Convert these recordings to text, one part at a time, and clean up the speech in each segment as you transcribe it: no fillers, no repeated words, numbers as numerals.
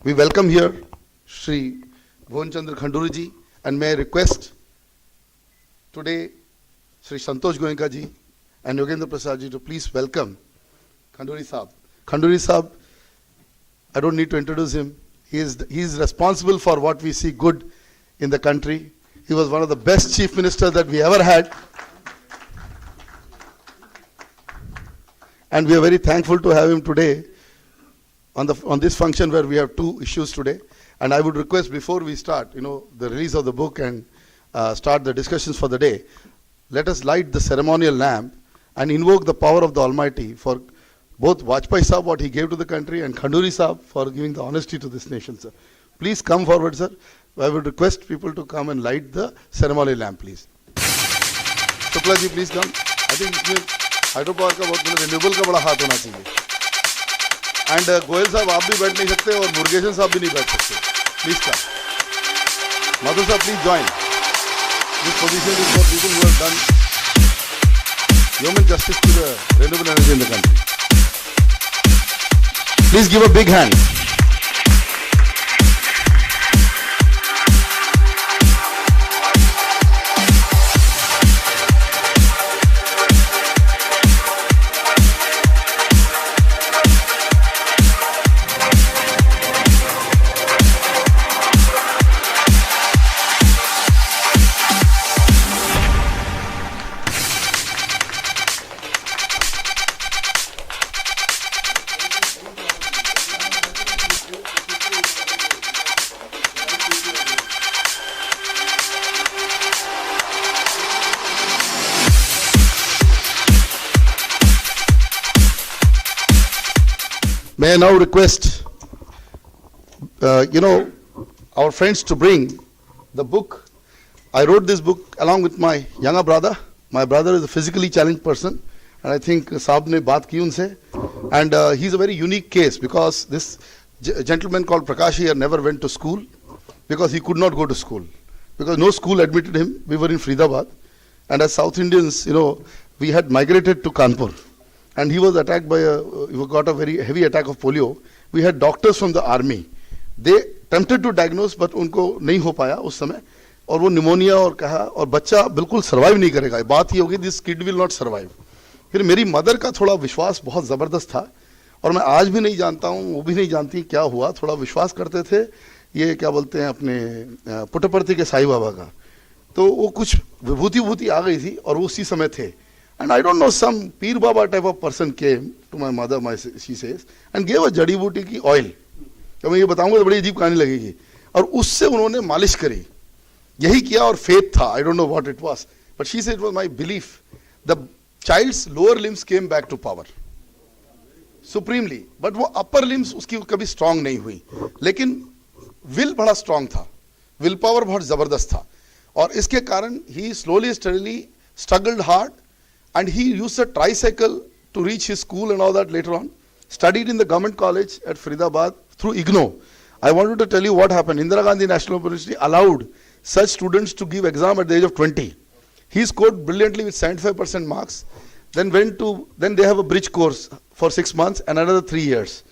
We welcome here Shri Bhuvan Chandra Khanduri ji, and may I request today Shri Santosh Goenka ji and Yogendra Prasad ji to please welcome Khanduri Sahab. Khanduri Sahab, I don't need to introduce him. He is responsible for what we see good in the country. He was one of the best chief ministers that we ever had. And we are very thankful to have him today on this function where we have two issues today. And I would request before we start, the release of the book and start the discussions for the day, let us light the ceremonial lamp and invoke the power of the Almighty for both Vajpayee Sahab, what he gave to the country, and Khanduri Sahab for giving the honesty to this nation, sir. Please come forward, sir. I would request people to come and light the ceremonial lamp, please. Shukla ji, please come. I think इसमें hydropower का बहुत renewable का बड़ा हाथ होना चाहिए. And Goyal साहब आप भी बैठ नहीं सकते और मुरुगेशन साहब भी नहीं बैठ सकते. Please come. Madhu sahab please join. This position is for people who have done human justice to the renewable energy in the country. Please give a big hand. May I now request, our friends to bring the book. I wrote this book along with my younger brother. My brother is a physically challenged person, and I think Saab ne baat ki unse. And he's a very unique case because this gentleman called Prakash here never went to school because he could not go to school because no school admitted him. We were in Faridabad, and as South Indians, we had migrated to Kanpur. And he was attacked by he got a very heavy attack of polio. We had doctors from the army. They attempted to diagnose, but उनको नहीं हो पाया उस समय. और वो pneumonia और कहा और बच्चा बिल्कुल सर्वाइव नहीं करेगा. बात ये होगी this kid will not survive. फिर मेरी मदर का थोड़ा विश्वास बहुत ज़बरदस्त था और मैं आज भी नहीं जानता हूँ, वो भी नहीं जानती क्या हुआ. थोड़ा विश्वास करते थे ये क्या बोलते हैं अपने पुट्टपर्ती के साईं बाबा का. तो वो कुछ विभूति आ गई थी और वो उसी समय थे. And I don't know, some Peer Baba type of person came to my mother, she says, and gave a जड़ी बूटी की oil. तो मैं ये बताऊंगा तो बड़ी अजीब कहानी लगेगी. और उससे उन्होंने मालिश करी. यही किया और faith था. I don't know what it was. But she said it was my belief. The child's lower limbs came back to power. Supremely. But वो upper limbs उसकी कभी strong नहीं हुई. लेकिन will बड़ा strong था. Will power बहुत ज़बरदस्त था. और इसके कारण he slowly, steadily struggled hard. And he used a tricycle to reach his school and all that later on. Studied in the government college at Faridabad through IGNOU. I wanted to tell you what happened. Indira Gandhi National University allowed such students to give exam at the age of 20. He scored brilliantly with 75% marks. Then they have a bridge course for 6 months and another 3 years.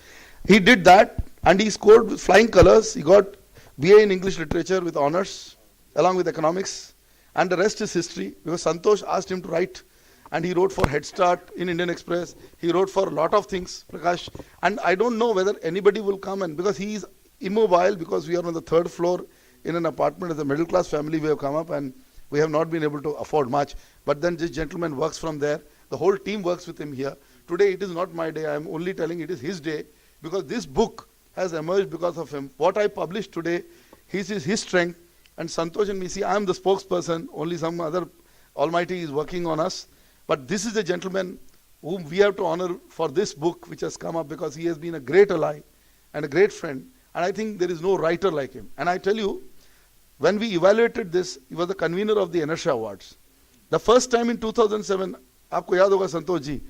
He did that and he scored with flying colors. He got BA in English Literature with honors along with economics. And the rest is history because Santosh asked him to write. And he wrote for Head Start in Indian Express. He wrote for a lot of things, Prakash. And I don't know whether anybody will come and because he is immobile because we are on the 3rd floor in an apartment as a middle class family we have come up and we have not been able to afford much. But then this gentleman works from there. The whole team works with him here. Today it is not my day. I am only telling it is his day because this book has emerged because of him. What I published today, his strength. And Santosh and me, see, I am the spokesperson. Only some other Almighty is working on us. But this is the gentleman whom we have to honor for this book which has come up because he has been a great ally and a great friend. And I think there is no writer like him. And I tell you, when we evaluated this, he was the convener of the Inertia Awards. The first time in 2007, आपको याद होगा Santosh ji,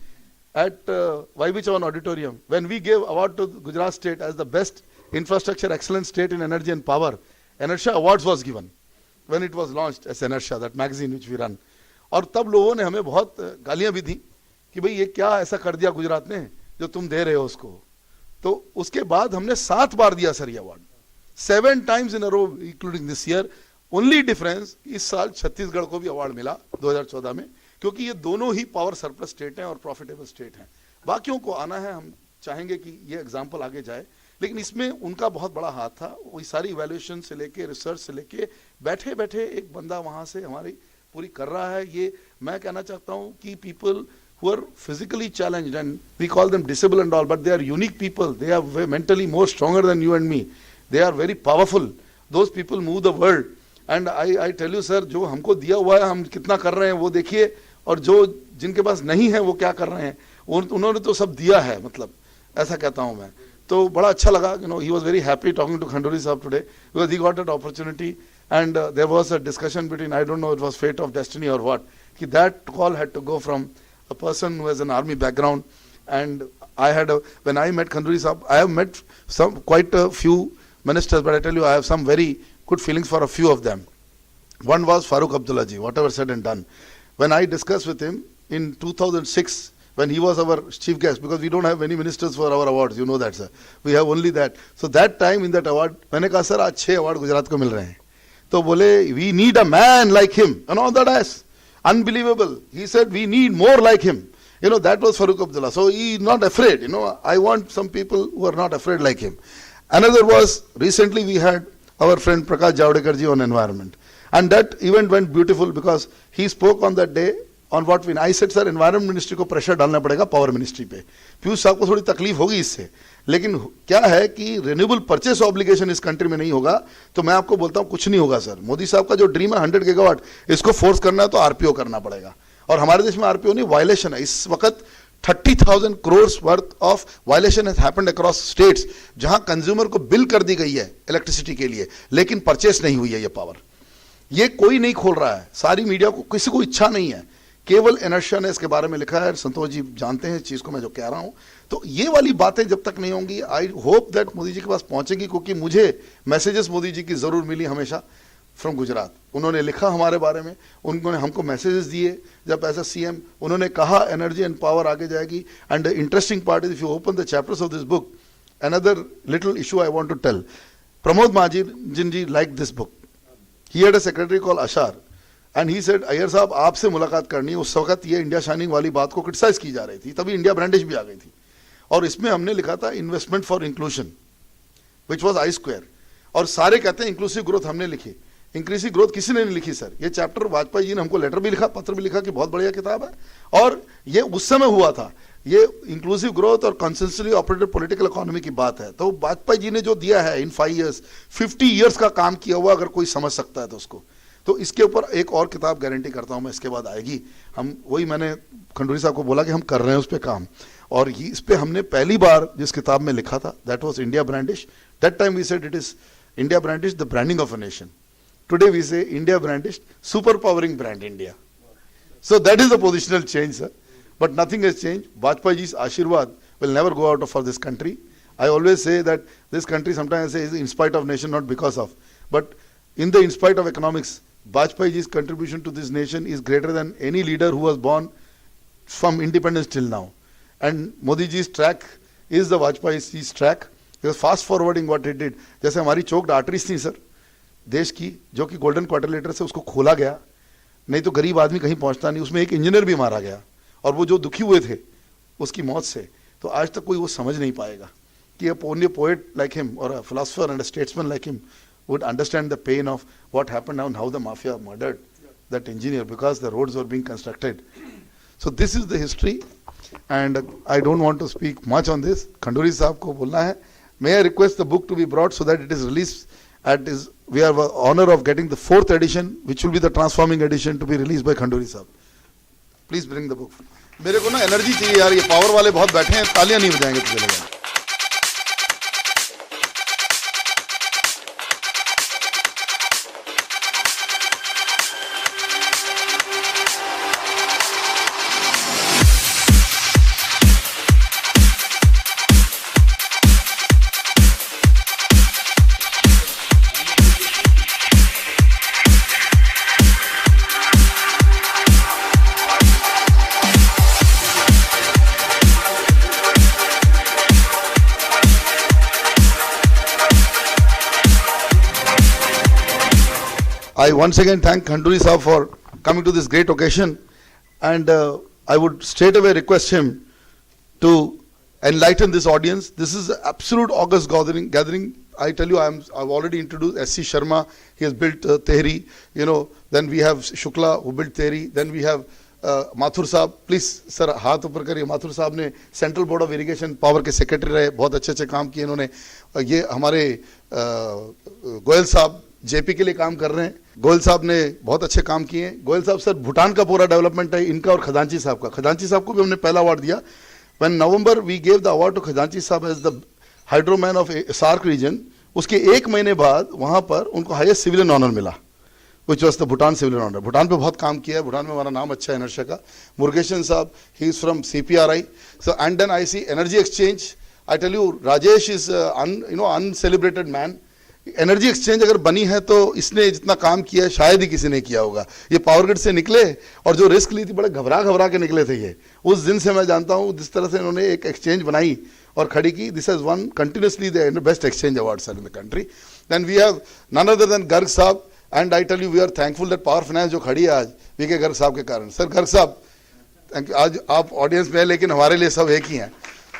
at YB Chavan Auditorium, when we gave award to Gujarat State as the best infrastructure excellence state in energy and power, Inertia Awards was given when it was launched as Inertia, that magazine which we run. और तब लोगों ने हमें बहुत गालियां भी दी कि भाई ये क्या ऐसा कर दिया गुजरात ने जो तुम दे रहे हो उसको. तो उसके बाद हमने 7 बार दिया सर ये award, 7 times in a row including this year. Only difference इस साल छत्तीसगढ़ को भी अवार्ड मिला 2014 में, क्योंकि ये दोनों ही पावर सरप्लस स्टेट हैं और प्रॉफिटेबल स्टेट हैं। बाकियों को आना है, हम चाहेंगे कि ये एग्जाम्पल आगे जाए, लेकिन इसमें उनका बहुत बड़ा हाथ था। वही सारी इवैल्यूएशन से लेके रिसर्च से लेके बैठे बैठे एक बंदा वहां से हमारी पूरी कर रहा है। ये मैं कहना चाहता हूँ कि people who are physically challenged, and we call them disabled and all, but they are unique people. They are mentally more stronger than you and me. They are very powerful. Those people move the world. And I tell you sir, जो हमको दिया हुआ है हम कितना कर रहे हैं वो देखिए, और जो जिनके पास नहीं है वो क्या कर रहे हैं, उन्होंने तो सब दिया है, मतलब ऐसा कहता हूँ मैं। तो बड़ा अच्छा लगा, he was very happy talking to Khanduri Sahab today, because he got that opportunity, and there was a discussion between, I don't know, it was fate of destiny or what, that call had to go from a person who has an army background. And when I met Khanduri Sahab, I have met quite a few ministers, but I tell you, I have some very good feelings for a few of them. One was Farooq Abdullah ji, whatever said and done. When I discussed with him in 2006, when he was our chief guest, because we don't have many ministers for our awards, you know that sir, we have only that. So that time in that award, मैंने कहा sir आज 6 award Gujarat को मिल रहे हैं, तो बोले we need a man like him, and all that as unbelievable. He said we need more like him. That was Farooq Abdullah. So he is not afraid. I want some people who are not afraid like him. Another was, recently we had our friend Prakash Javadekar ji on environment. And that event went beautiful because he spoke on that day on what I said, sir, environment ministry को pressure डालना पड़ेगा power ministry पे. पीयूष साहब को थोड़ी तकलीफ होगी इससे, लेकिन क्या है कि renewable purchase obligation इस कंट्री में नहीं होगा, तो मैं आपको बोलता हूँ कुछ नहीं होगा सर। मोदी साहब का जो ड्रीम है 100 गीगावाट, इसको फोर्स करना है तो आरपीओ करना पड़ेगा। और हमारे देश में आरपीओ नहीं, वायलेशन है। इस वक्त 30,000 crores worth of violation has happened across states, जहां कंज्यूमर को बिल कर दी गई है इलेक्ट्रिसिटी के लिए, लेकिन परचेस नहीं हुई है ये पावर। ये कोई नहीं खोल रहा है, सारी मीडिया को, किसी को इच्छा नहीं है, केवल इनर्शिया ने इसके बारे में लिखा है। संतोष जी जानते हैं इस चीज को, मैं जो कह रहा हूं। तो ये वाली बातें जब तक नहीं होंगी, I hope that Modi ji के पास पहुंचेगी, क्योंकि मुझे मैसेजेस मोदी जी की जरूर मिली हमेशा फ्रॉम गुजरात। उन्होंने लिखा हमारे बारे में, उन्होंने हमको मैसेजेस दिए जब एज अ सीएम, उन्होंने कहा एनर्जी एंड पावर आगे जाएगी। And the interesting part is, if you open the chapters of this book, another little issue I want to tell, Pramod Mahajan ji like this book. He had a secretary call Ashar, and he said Aiyar sahab आपसे मुलाकात करनी है। उस वक्त ये India shining वाली बात को क्रिटिसाइज की जा रही थी, तभी इंडिया ब्रांडिश भी आ गई थी, और इसमें हमने लिखा था investment for inclusion, which was I²। और सारे कहते हैं इंक्लूसिव ग्रोथ हमने लिखी, इंक्लूसिव ग्रोथ किसी ने नहीं लिखी सर। ये चैप्टर वाजपेयी जी ने हमको लेटर भी लिखा, पत्र भी लिखा कि बहुत बढ़िया किताब है, और ये उस समय हुआ था। ये इंक्लूसिव ग्रोथ और कंसेंसली ऑपरेटेड पॉलिटिकल इकोनॉमी की बात है। तो वाजपेयी जी ने जो दिया है इन 5 years, 50 years का काम किया हुआ, अगर कोई समझ सकता है तो उसको, तो इसके ऊपर एक और किताब गारंटी करता हूं मैं इसके बाद आएगी। हम वही मैंने खंडूरी साहब को बोला कि हम कर रहे हैं उस पर काम, और इस पे हमने पहली बार जिस किताब में लिखा था, that was India brandish. That time we said it is India brandish, the branding of a nation. Today we say India brandished, super powering brand India. So that is the positional change, sir. But nothing has changed. Vajpayee ji's Ashirwad will never go out for this country. I always say that this country sometimes I say is in spite of nation, not because of. But in spite of economics, Vajpayee ji's contribution to this nation is greater than any leader who was born from independence till now. And Modi ji's track is the Vajpayee ji's track. He was fast forwarding what he did. जैसे हमारी चौक arteries थी sir देश की, जो कि golden क्वार्टरलेटर से उसको खोला गया, नहीं तो गरीब आदमी कहीं पहुंचता नहीं। उसमें एक इंजीनियर भी मारा गया, और वो जो दुखी हुए थे उसकी मौत से, तो आज तक कोई वो समझ नहीं पाएगा कि ओनली पोएट लाइक हिम और a philosopher and a statesman like him would understand the pain of what happened and how the mafia murdered that engineer because the roads were being constructed. So this is the history, and I don't want to speak much on this. Khanduri sahab को बोलना है, may I request the book to be brought so that it is release at is, we have the honor of getting the 4th edition, which will be the transforming edition to be released by Khanduri Sahab. Please bring the book. मेरे को ना energy चाहिए यार, ये power वाले बहुत बैठे हैं, तालियां नहीं बजाएंगे तो चलेगा। I once again thank Khanduri Saab for coming to this great occasion, and I would straight away request him to enlighten this audience. This is an absolute august gathering. I tell you, I've already introduced S.C. Sharma. He has built Tehri. Then we have Shukla who built Tehri. Then we have Mathur साहब, please sir हाथ ऊपर करिए. माथुर साहब ने central board of irrigation power के secretary रहे, बहुत अच्छे अच्छे काम किए इन्होंने. ये हमारे गोयल साहब जेपी के लिए काम कर रहे हैं. गोयल साहब ने बहुत अच्छे काम किए हैं. गोयल साहब सर भूटान का पूरा डेवलपमेंट है इनका, और खजांची साहब का. खजांची साहब को भी हमने पहला अवार्ड दिया. When November we gave the award to Khazanchi sahab as the hydroman of SAARC region. उसके एक महीने बाद वहां पर उनको हाईएस्ट सिविलियन ऑनर मिला, which was the Bhutan civilian honor. Bhutan पे बहुत काम किया है. भूटान में हमारा नाम अच्छा है एनर्शा का. मुरुगेशन साहब, he is from CPRI. So and then I see energy exchange. I tell you, Rajesh is uncelebrated man. Energy exchange अगर बनी है तो इसने जितना काम किया है शायद ही किसी ने किया होगा. ये पावर ग्रिड से निकले और जो रिस्क ली थी बड़े घबरा के निकले थे. ये उस दिन से मैं जानता हूँ जिस तरह से इन्होंने एक एक्सचेंज बनाई और खड़ी की. This has won continuously the best exchange award sir in the country. Then we have none other than Garg sahab. And I tell you we are thankful that power finance जो खड़ी है आज वीके गर्ग साहब के कारण. सर गर्ग साहब थैंक यू. आज आप ऑडियंस में है लेकिन हमारे लिए सब एक ही हैं.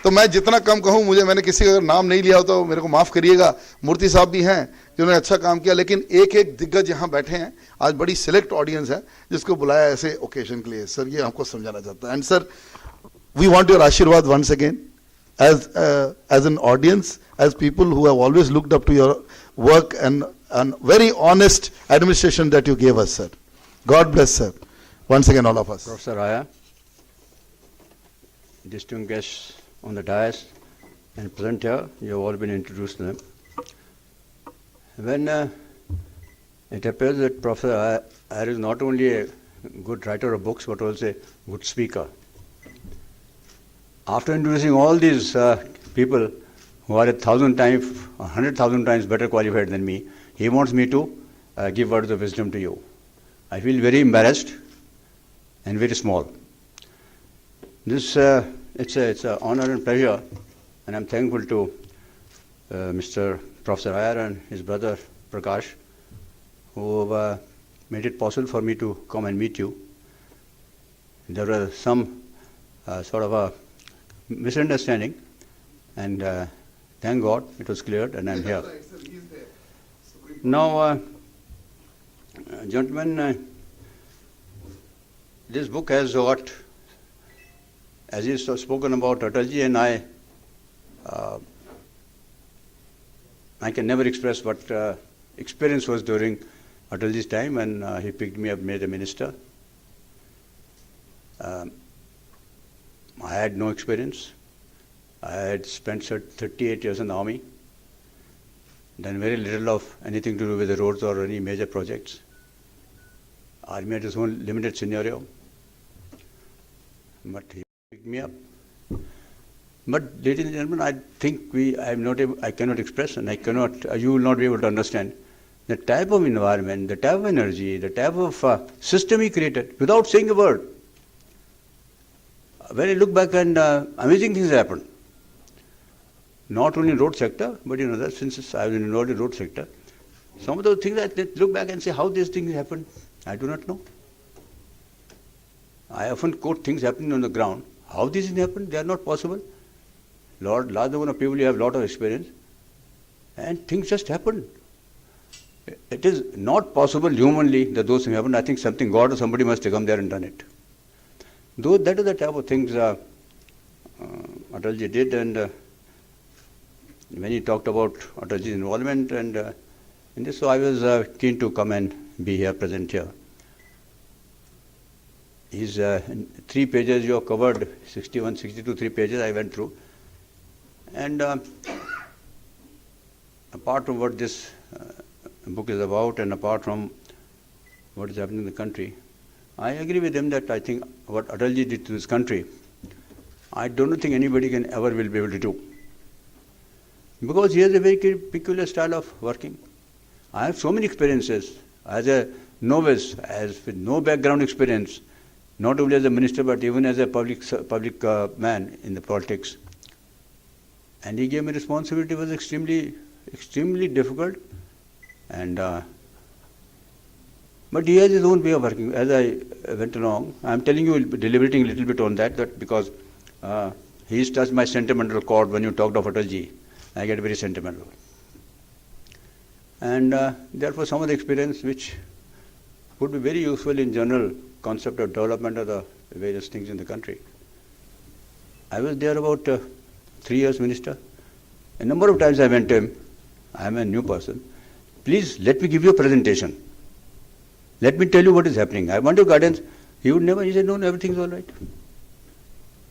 तो मैं जितना कम कहूँ, मैंने किसी का अगर नाम नहीं लिया हो तो मेरे को माफ़ करिएगा. मूर्ति साहब भी हैं जिन्होंने अच्छा काम किया, लेकिन एक एक दिग्गज यहाँ बैठे हैं. आज बड़ी सिलेक्ट ऑडियंस है जिसको बुलाया ऐसे ओकेजन के लिए. सर ये हमको समझाना चाहता है. And sir we want your ashirwad once again as an audience, as people who have always looked up to your work and very honest administration that you gave us, sir. God bless, sir. Once again, all of us. Professor Raya, distinguished guests on the dais and present here, you have all been introduced to them. When it appears that Professor Iyer is not only a good writer of books but also a good speaker. After introducing all these people who are 1,000 times, 100,000 times better qualified than me, he wants me to give words of wisdom to you. I feel very embarrassed and very small. This it's an honor and pleasure, and I'm thankful to Mr. Professor Iyer and his brother Prakash, who have made it possible for me to come and meet you. There was some sort of a misunderstanding, and thank God it was cleared, and I'm here. Now, gentlemen, this book has got, as is spoken about Atalji, and I can never express what experience was during Atalji's time when he picked me up, made a minister. I had no experience. I had spent 38 years in the army, done very little of anything to do with the roads or any major projects. Army had its own limited scenario, but he picked me up. But ladies and gentlemen, I think I cannot express, and you will not be able to understand the type of environment, the type of energy, the type of system he created without saying a word. When I look back, and amazing things happened. Not only in road sector, but since I was involved in road sector, some of those things I look back and say how these things happened, I do not know. I often quote things happening on the ground. How these things happen, they are not possible. Large number of people, you have a lot of experience, and things just happen. It is not possible humanly that those things happen. I think something, God or somebody must have come there and done it. Though that is the type of things Atalji did, and when he talked about Atalji's involvement and in this, so I was keen to come and be here, present here. His 3 pages you have covered, 61, 62, 3 pages I went through. And apart from what this book is about, and apart from what is happening in the country, I agree with him that I think what Atalji did to this country, I don't think anybody can ever will be able to do. Because he has a very peculiar style of working. I have so many experiences as a novice, as with no background experience, not only as a minister but even as a public man in the politics. And he gave me responsibility. It was extremely difficult, and But he has his own way of working. As I went along, I'm telling you, deliberating a little bit on that because he's touched my sentimental chord when you talked of Atalji. I get very sentimental. And therefore some of the experience which would be very useful in general concept of development of the various things in the country. I was there about 3 years minister. A number of times I went to him. I am a new person. Please let me give you a presentation. Let me tell you what is happening. I want your guidance. He would never, he said, no, everything's all right.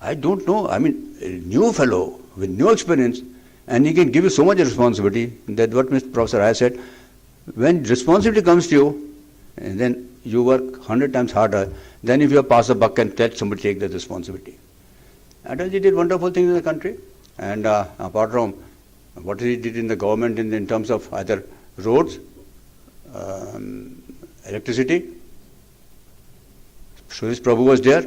I don't know. I mean, a new fellow with new experience, and he can give you so much responsibility that what Mr. Professor I said, when responsibility comes to you, and then you work 100 times harder than if you have passed the buck and let somebody take that responsibility. Atalji did wonderful things in the country, and apart from what he did in the government in terms of either roads, electricity, Suresh Prabhu was there,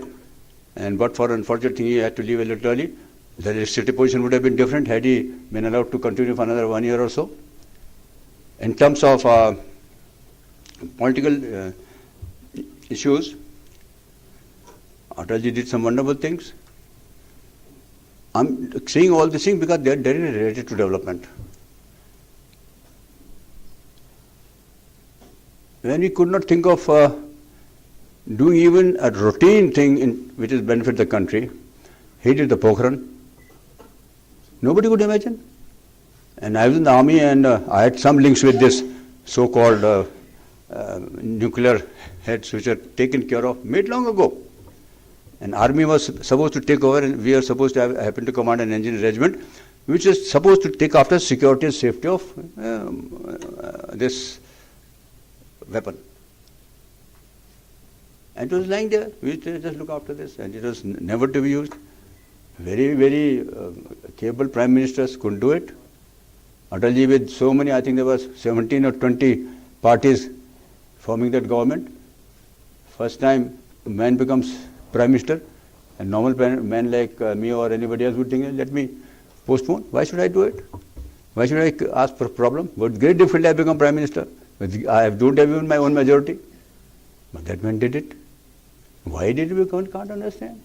and but for unfortunate thing he had to leave a little early. The electricity position would have been different had he been allowed to continue for another 1 year or so. In terms of political issues, Atalji did some wonderful things. I'm saying all these things because they are directly related to development. When we could not think of doing even a routine thing which is benefit the country, he did the Pokhran. Nobody could imagine. And I was in the army and I had some links with this so-called nuclear heads which are taken care of, made long ago. And army was supposed to take over and we are supposed to happen to command an engineer regiment which is supposed to take after security and safety of this weapon. And it was lying there. We just look after this and it was never to be used. Very, very capable prime ministers couldn't do it. Atalji with so many, I think there was 17 or 20 parties forming that government. First time a man becomes prime minister, a normal man like me or anybody else would think, let me postpone. Why should I do it? Why should I ask for a problem? What great difficulty I become prime minister? I don't have even my own majority. But that man did it. Why did we can't understand?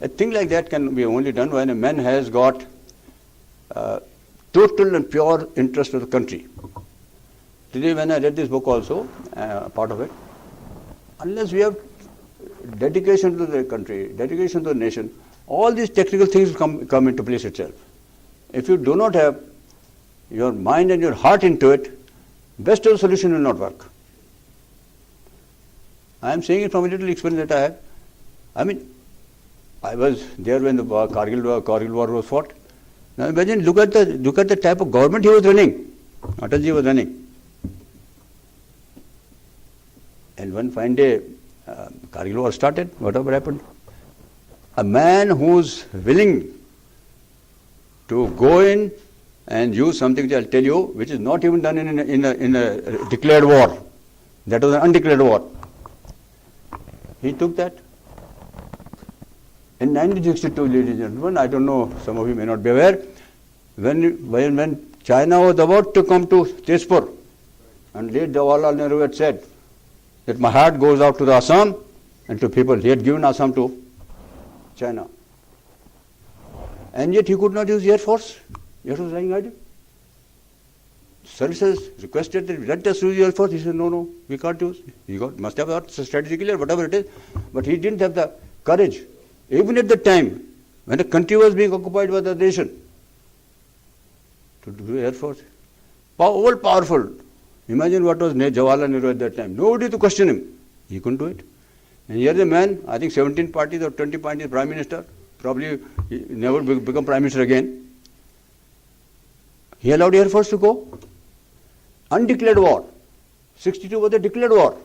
A thing like that can be only done when a man has got total and pure interest of the country. Today when I read this book also, part of it, unless we have dedication to the country, dedication to the nation, all these technical things come into place itself. If you do not have your mind and your heart into it, best of the solution will not work. I am saying it from a little experience that I have. I mean, I was there when the Kargil war was fought. Now imagine, look at the type of government he was running. Atalji was running. And one fine day, Kargil war started. Whatever happened, a man who's willing to go in and use something which I'll tell you, which is not even done in a declared war. That was an undeclared war. He took that. In 1962, ladies and gentlemen, I don't know, some of you may not be aware, when China was about to come to Tezpur, and late Jawaharlal Nehru had said that my heart goes out to the Assam and to people. He had given Assam to China. And yet he could not use Air Force. Air Force was lying idle. Services requested that let us use Air Force. He said, no, we can't use. He must have thought strategically or whatever it is. But he didn't have the courage. Even at the time, when a country was being occupied by the nation, to do Air Force. All powerful. Imagine what was Jawaharlal Nehru at that time. Nobody to question him. He couldn't do it. And here the man, I think 17 parties or 20 parties prime minister, probably he never become prime minister again. He allowed Air Force to go. Undeclared war. 62 was a declared war.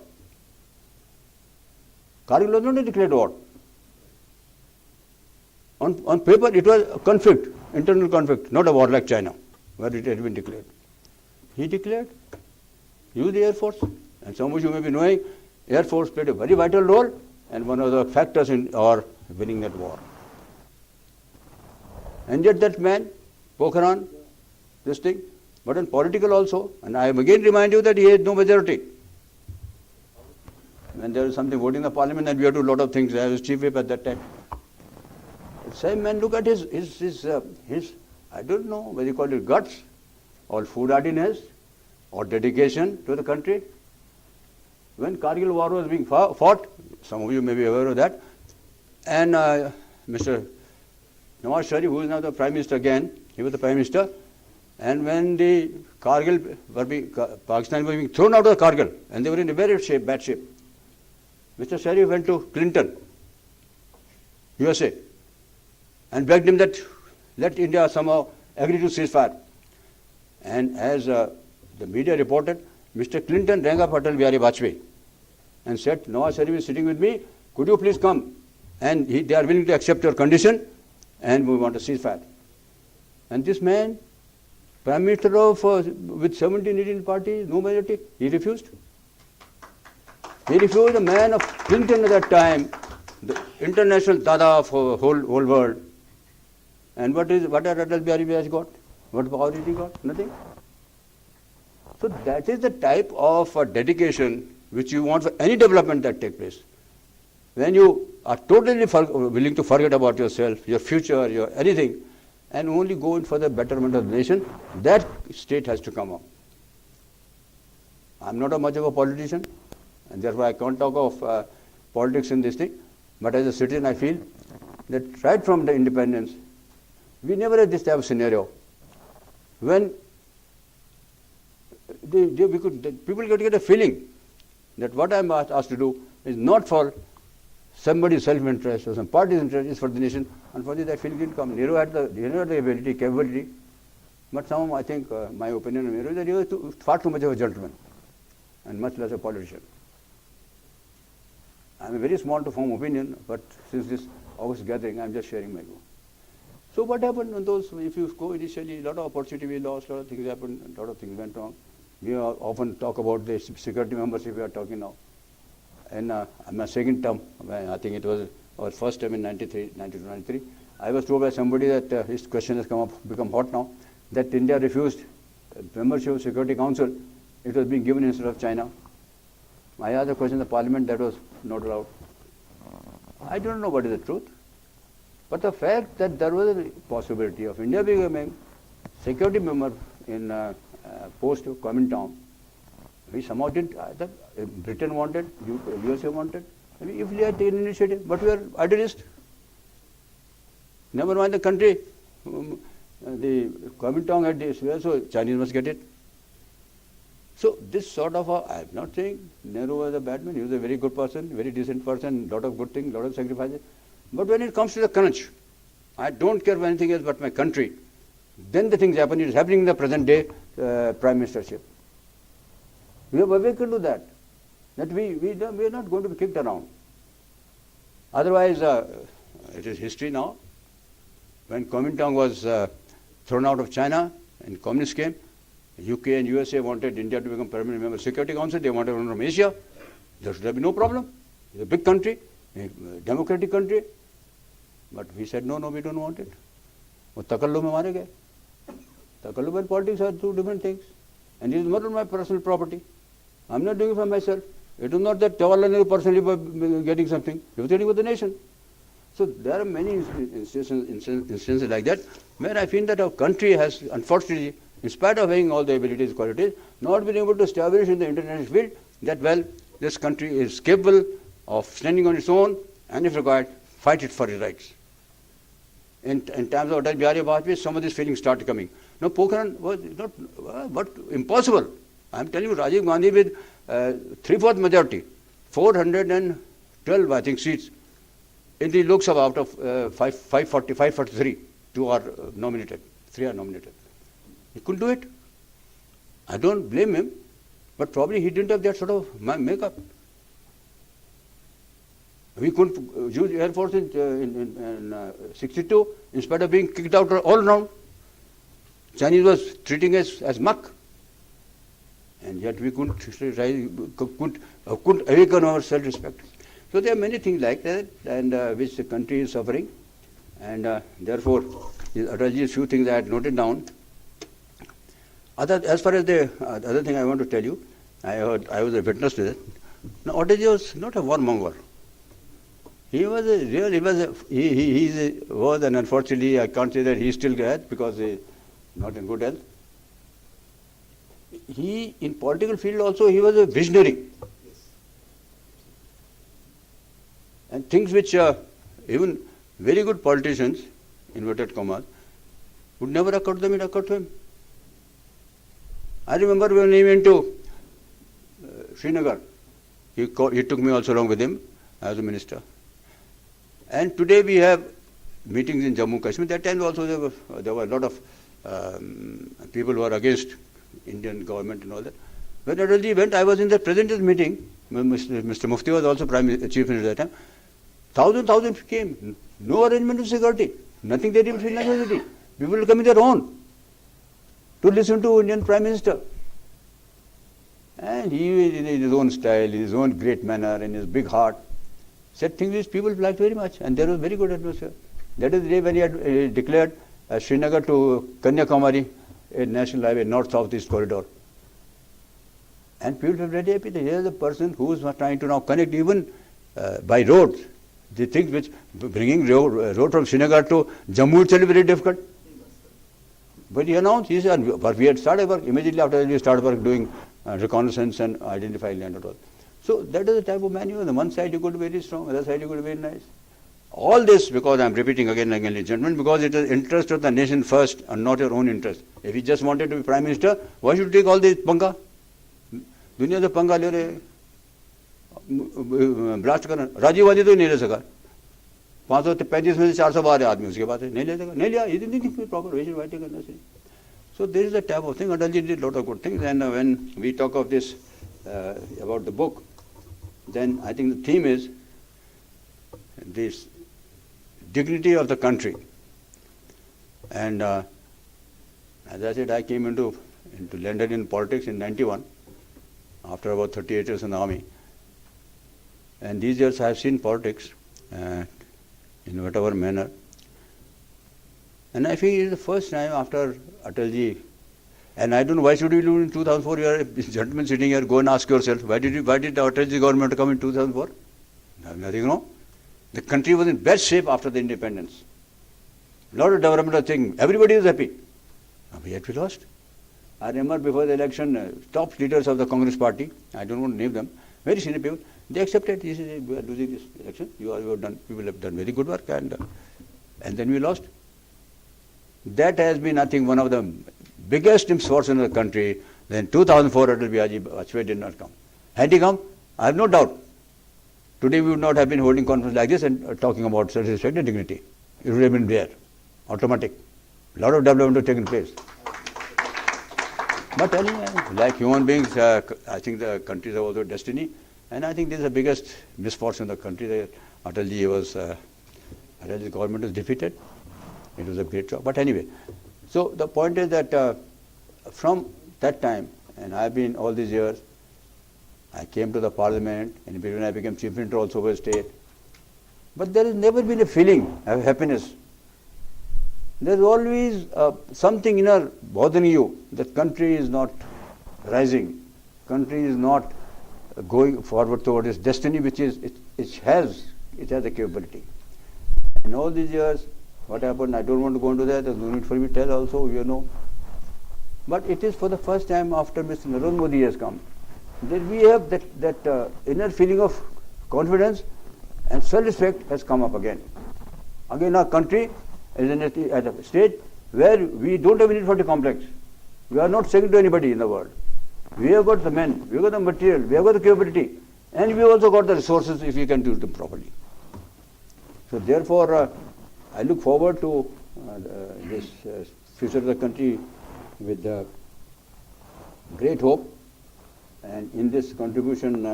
Kargil was not a declared war. On paper it was a conflict, internal conflict, not a war like China, where it had been declared. He declared, use the Air Force. And some of you may be knowing, Air Force played a very vital role and one of the factors in our winning that war. And yet that man, Pokhran, this thing, but in political also, and I again remind you that he had no majority. when there was something voting in the parliament, and we had to do a lot of things. I was chief whip at that time. The same man, look at his I don't know whether you call it guts, or foolhardiness, or dedication to the country. When Kargil war was being fought, some of you may be aware of that, and Mr. Nawaz Sharif, who is now the Prime Minister again, he was the Prime Minister, and when the Kargil Pakistan was being thrown out of Kargil, and they were in a very bad shape, Mr. Sharif went to Clinton, USA, and begged him that let India somehow agree to ceasefire. And as the media reported, Mr. Clinton rang up Atal Bihari Vajpayee and said, Nawaz Sharif is sitting with me, could you please come? And they are willing to accept your condition, and we want a ceasefire. And this man, Prime Minister of with 17, 18 parties, no majority, he refused. He refused. The man of Clinton at that time, the international Dada of whole world. And what had Atal Bihari Vajpayee got? What power did he got? Nothing. So that is the type of dedication which you want for any development that takes place. When you are totally willing to forget about yourself, your future, your anything, and only go in for the betterment of the nation, that state has to come up. I'm not much of a politician, and therefore I can't talk of politics in this thing, but as a citizen I feel that right from the independence, we never had this type of scenario. When people get a feeling that what I'm asked to do is not for somebody's self-interest or some party's interest, is for the nation. Unfortunately, that feeling didn't come. Nehru had the ability, capability, but somehow I think my opinion of Nehru is that he was far too much of a gentleman and much less a politician. I'm very small to form opinion, but since this August gathering, I'm just sharing my view. So what happened on those, if you go initially, a lot of opportunity we lost, a lot of things happened, a lot of things went wrong. We often talk about the security membership we are talking now. And my second term, I think it was our first term in 92-93, I was told by somebody that this question has become hot now, that India refused membership of Security Council. It was being given instead of China. I asked the question in the parliament, that was not allowed. I don't know what is the truth. But the fact that there was a possibility of India becoming security member in post Comintern, we somehow didn't. Britain wanted, USA wanted. I mean, if we had taken initiative, but we are idealists. Never mind the country. The Comintern had this, so Chinese must get it. So this sort of I'm not saying Nehru was a bad man. He was a very good person, very decent person, lot of good things, lot of sacrifices. But when it comes to the crunch, I don't care for anything else but my country. Then the things happen. It is happening in the present day prime ministership. We have awakened to that. That we are not going to be kicked around. Otherwise, it is history now. When Comintern was thrown out of China and communists came, UK and USA wanted India to become permanent member of the Security Council. They wanted one from Asia. There should have been no problem. It's a big country, a democratic country. But we said, no, we don't want it. वो तकल्लु में मारे गए. Takallu and politics are two different things. And it is not my personal property. I'm not doing it for myself. It is not that Jawaharlal Nehru personally was getting something. He was getting for the nation. So there are many instances like that where I feel that our country has, unfortunately, in spite of having all the abilities, qualities, not been able to establish in the international field that, well, this country is capable of standing on its own and, if required, fight it for its rights. In times of Atal Bihari Vajpayee, some of these feelings started coming. Now, Pokhran was not but impossible. I am telling you, Rajiv Gandhi with 3/4 majority, 412, I think, seats in the Lok Sabha out of 543, two are nominated, three are nominated. He couldn't do it. I don't blame him, but probably he didn't have that sort of makeup. We couldn't use Air Force in 62 in spite of being kicked out all around. Chinese was treating us as muck. And yet we couldn't awaken our self-respect. So there are many things like that, and which the country is suffering. And therefore, Atalji's few things I had noted down. As far as the other thing I want to tell you, I was a witness to that. Now, Atalji was not a warmonger. He was a real, was, and unfortunately I can't say that he still has because he is not in good health. He, in political field also, he was a visionary. And things which even very good politicians, inverted commas, would never occur to them, it occurred to him. I remember when he went to Srinagar, he took me also along with him as a minister. And today we have meetings in Jammu Kashmir. That time also there were a lot of people who were against Indian government and all that. When Atalji went, I was in the president's meeting. Mr. Mufti was also chief minister at that time. Thousands came. No arrangement of security. Nothing they did in necessity. People will come in their own to listen to Indian Prime Minister. And he, in his own style, in his own great manner, in his big heart, said things which people liked very much. And there was very good atmosphere. That is the day when he had declared Srinagar to Kanyakumari a national highway, north-south-east corridor. And people were very happy that here is a person who is trying to now connect even by roads. The things which bringing road from Srinagar to Jammu itself is very difficult. But he announced, he said, we had started work, immediately after that we started work doing reconnaissance and identify land and all. So that is the type of man you are. On one side you could be very strong, on the other side you could be very nice. All this, because I am repeating again and again, gentlemen, because it is interest of the nation first and not your own interest. If you just wanted to be Prime Minister, why should you take all this panga? दुनिया से पंगा ले रहे blast करना राजीव गांधी तो नहीं ले सका 535 में से 412 आदमी उसके पास नहीं ले सका नहीं लिया ये नहीं प्रॉपर वेशन वाइटिंग करना चाहिए so this is the type of thing Atalji did a lot of good things and when we talk of this about the book then I think the theme is this dignity of the country and as I said I came into London in politics in 91 after about 38 years in the army. And these years I have seen politics in whatever manner. And I feel it is the first time after Atalji, and I don't know why should we do in 2004, you are a gentleman sitting here, go and ask yourself, why did the Atalji government come in 2004? Nothing wrong. The country was in best shape after the independence. A lot of development thing, everybody was happy. Yet we lost. I remember before the election, top leaders of the Congress party, I don't want to name them, very senior people, they accepted, they said, we are losing this election, you have done, people have done very good work and then we lost. That has been, I think, one of the biggest misfortunes in the country. Then 2004, Atal Bihari Vajpayee did not come. Had he come, I have no doubt, today we would not have been holding conference like this and talking about self-respect and dignity. It would have been there, automatic. A lot of development would have taken place. But anyway, like human beings, I think the countries have also destiny. And I think this is the biggest misfortune of the country that Atalji's government was defeated. It was a great job. But anyway, so the point is that from that time, and I have been all these years, I came to the parliament, and between I became chief minister also of a state. But there has never been a feeling of happiness. There is always something inner bothering you. The country is not rising. Country is not going forward towards its destiny, which is it has a capability. In all these years, what happened? I don't want to go into that. There's no need for me to tell. Also, you know. But it is for the first time after Mr. Narendra Modi has come that we have that inner feeling of confidence and self-respect has come up again. Again, our country is at a stage where we don't have any inferiority complex. We are not second to anybody in the world. We have got the men, we have got the material, we have got the capability, and we have also got the resources if we can do them properly. So therefore, I look forward to this future of the country with great hope. And in this contribution,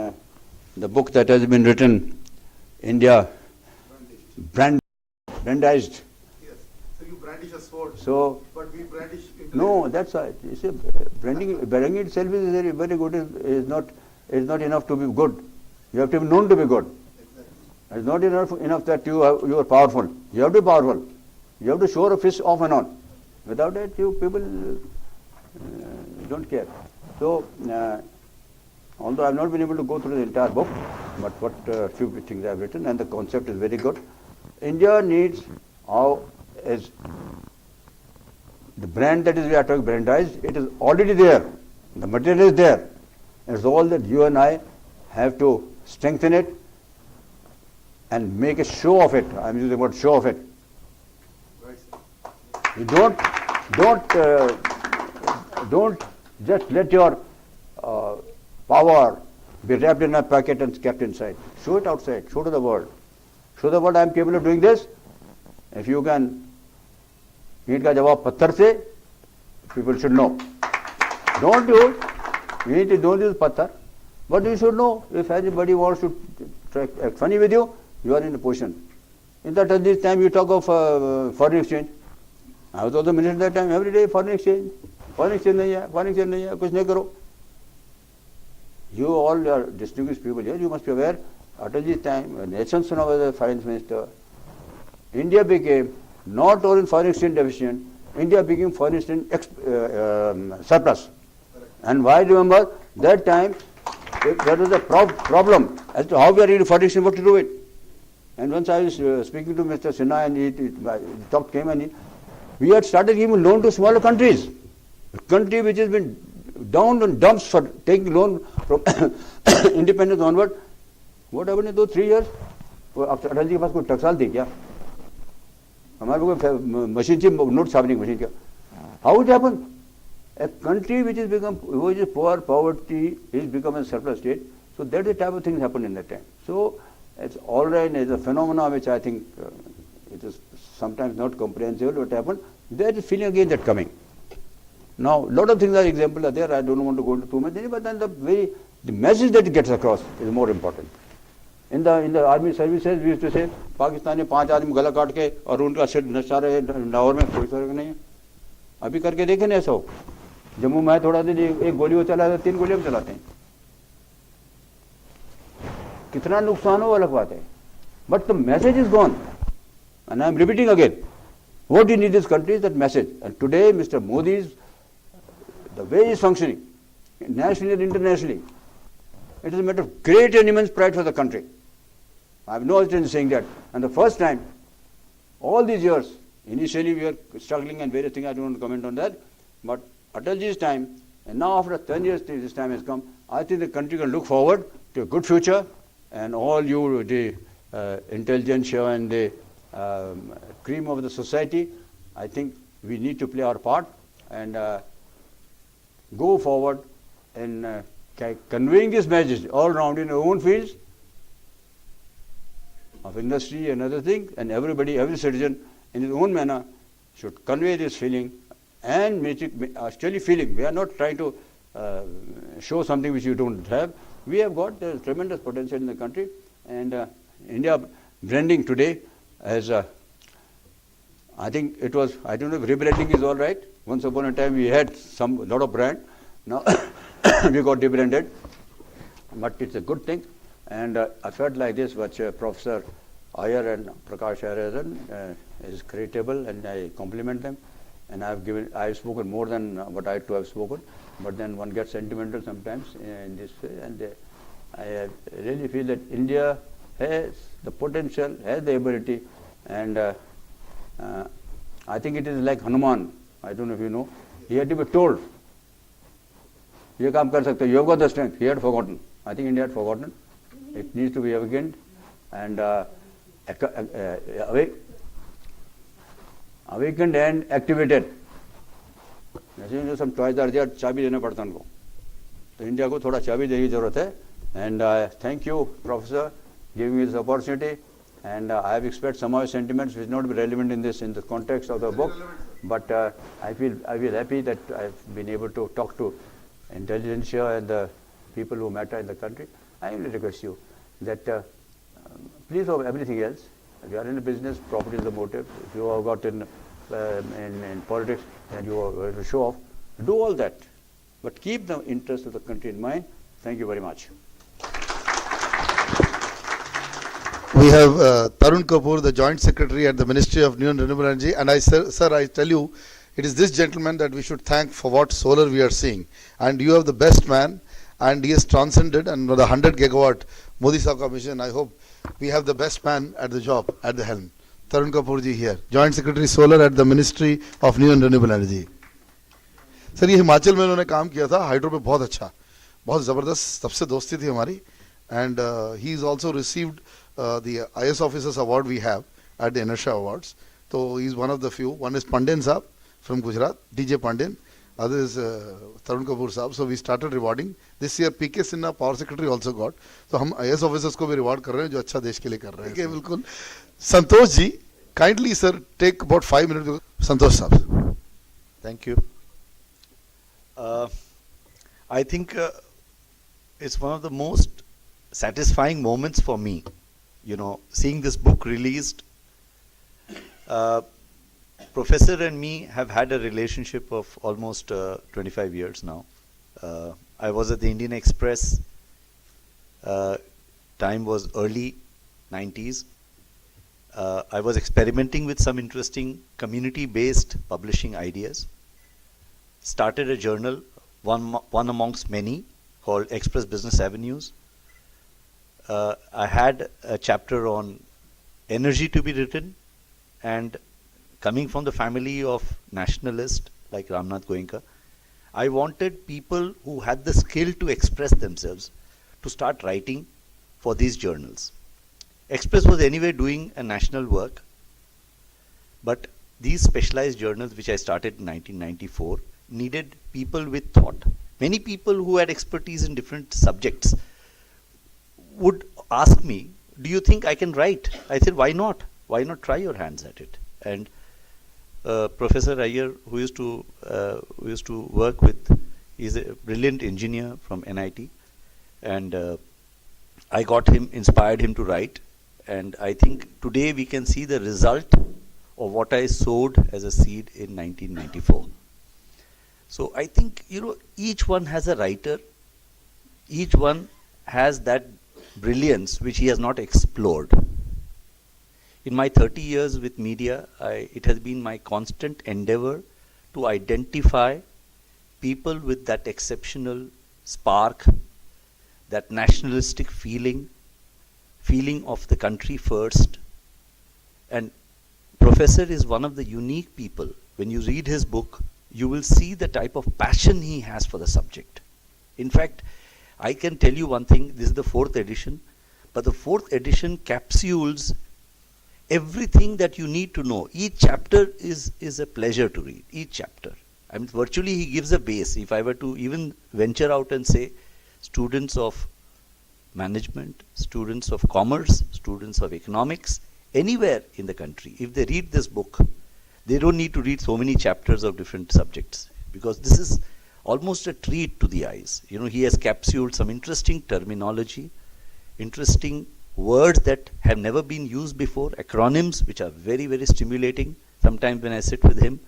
the book that has been written, India Brandized. So you brandish a sword, So, but we brandish intellect. no, that's right. You see, branding itself is very, very good. Is not enough to be good. You have to be known to be good. It's not enough that you are powerful. You have to be powerful. You have to show a fist off and on. Without that, people don't care. So Although I have not been able to go through the entire book, but what few things I have written, and the concept is very good. India needs how is the brand that is we are talking brandized. It is already there. The material is there. It's all that you and I have to strengthen it and make a show of it. I'm using the word show of it. You don't just let your power be wrapped in a packet and kept inside. Show it outside. Show to the world. Show the world I am capable of doing this. If you can ईंट का जवाब पत्थर से, people should know. Don't use ईंट, don't use पत्थर, but you should know. If anybody wants to act funny with you, you are in a position. In that at this time you talk of foreign exchange. I was also minister at that time. Every day foreign exchange नहीं है, कुछ नहीं करो. You all are distinguished people here. You must be aware. Atalji's time, Nathan Sona was the finance minister. India became not only foreign exchange deficient, India became foreign exchange surplus. And why remember that time there was a problem as to how we are in foreign exchange, what to do it. And once I was speaking to Mr. Sinha and the talk came and we had started giving loan to smaller countries. A country which has been down on dumps for taking loan from independence onward. What happened in those 3 years? Atal ji के पास कोई टकसाल थी क्या? हमारे को machine थी, note छापने की मशीन क्या? How it happened? A country which is poor, poverty, is become a surplus state. So that's the type of things happened in that time. So it's all right. It's a phenomenon which I think it is sometimes not comprehensible what happened. There is feeling again that coming. Now, a lot of things are examples are there. I don't want to go into too much, but then the message that it gets across is more important. In the army services, we used to say, Pakistan ने 5 आदमी गला काट के और उनका सिर नशा रहे लाहौर में, कोई फर्क नहीं है. अभी करके देखे ना ऐसा हो. जम्मू में थोड़ा दिन एक गोली वो चला 3 गोलियां चलाते हैं. कितना नुकसान हो अलग बात है. But the message is gone. And I am repeating again. What you need this country is that message. And today, Mr. Modi's the way he is functioning, nationally and internationally, it is a matter of great and immense pride for the country. I have no hesitation in saying that. And the first time, all these years, initially we were struggling and various things, I don't want to comment on that, but Atalji's time, and now after 10 years this time has come, I think the country can look forward to a good future, and all you, the intelligentsia and the cream of the society, I think we need to play our part and go forward in conveying this message all around in our own fields of industry and other things, and everybody, every citizen in his own manner should convey this feeling and make it actually feeling. We are not trying to show something which you don't have. We have got tremendous potential in the country, and India branding today as I think it was, I don't know if rebranding is all right. Once upon a time we had lot of brand. Now we got debranded, but it's a good thing. And I felt like this, which Professor Iyer and Prakash Iyer has done is creditable, and I compliment them. And I've spoken more than what I too have spoken, but then one gets sentimental sometimes in this way. And I really feel that India has the potential, has the ability, and I think it is like Hanuman. I don't know if you know. He had to be told, "You काम कर सकते हो. You have got the strength." He had forgotten. I think India had forgotten. It needs to be awakened and awakened and activated. जैसे जो सब टॉयदार दिया चाबी देना पड़ता उनको, तो इंडिया को थोड़ा चाबी देने की जरूरत है. And thank you, Professor, giving me this opportunity. And I have expressed some of my sentiments which not be relevant in the context of the book, but I feel happy that I've been able to talk to intelligentsia and the people who matter in the country. I will request you that please, over everything else, if you are in a business, profit is the motive. If you have got in politics and you are to show off, do all that, but keep the interest of the country in mind. Thank you very much. We have Tarun Kapoor, the Joint Secretary at the Ministry of New and Renewable Energy, and sir, I tell you, it is this gentleman that we should thank for what solar we are seeing. And you are the best man, and he has transcended. And with the 100 gigawatt Modi Saab ka mission, I hope we have the best man at the job, at the helm. Tarun Kapoor ji here, Joint Secretary Solar at the Ministry of New and Renewable Energy. Sir ये हिमाचल में उन्होंने काम किया था hydro पे, बहुत अच्छा, बहुत ज़बरदस्त, सबसे दोस्ती थी हमारी. And he is also received the IAS officers award we have at the inertia awards. तो he is one of the few. One is Pandin sahab from Gujarat, DJ Pandin. Other is Tarun Kapoor साहब. So we started rewarding. This year PK Sinha Power Secretary also got. तो हम IAS officers को भी reward कर रहे हैं जो अच्छा देश के लिए कर रहे हैं. ठीक है, बिल्कुल. Santosh ji, kindly sir take about 5 minute. Santosh sahab. Thank you. I think it's one of the most satisfying moments for me, seeing this book released. Professor and me have had a relationship of almost 25 years now. I was at the Indian Express. Time was early 90s. I was experimenting with some interesting community-based publishing ideas. Started a journal, one amongst many, called Express Business Avenues. I had a chapter on energy to be written, and coming from the family of nationalists like Ramnath Goenka, I wanted people who had the skill to express themselves to start writing for these journals. Express was anyway doing a national work, but these specialized journals, which I started in 1994, needed people with thought. Many people who had expertise in different subjects would ask me, do you think I can write? I said, why not? Why not try your hands at it? And Professor Iyer, who used to work with, he's a brilliant engineer from NIT, and I inspired him to write, and I think today we can see the result of what I sowed as a seed in 1994. So I think, each one has a writer, each one has that brilliance which he has not explored. In my 30 years with media, it has been my constant endeavor to identify people with that exceptional spark, that nationalistic feeling of the country first. And Professor is one of the unique people. When you read his book, you will see the type of passion he has for the subject. In fact, I can tell you one thing, this is the 4th edition, but the 4th edition capsules everything that you need to know. Each chapter is a pleasure to read, each chapter. I mean, virtually he gives a base. If I were to even venture out and say, students of management, students of commerce, students of economics, anywhere in the country, if they read this book, they don't need to read so many chapters of different subjects, because this is almost a treat to the eyes. He has capsuled some interesting terminology, interesting words that have never been used before, acronyms which are very, very stimulating sometimes when I sit with him.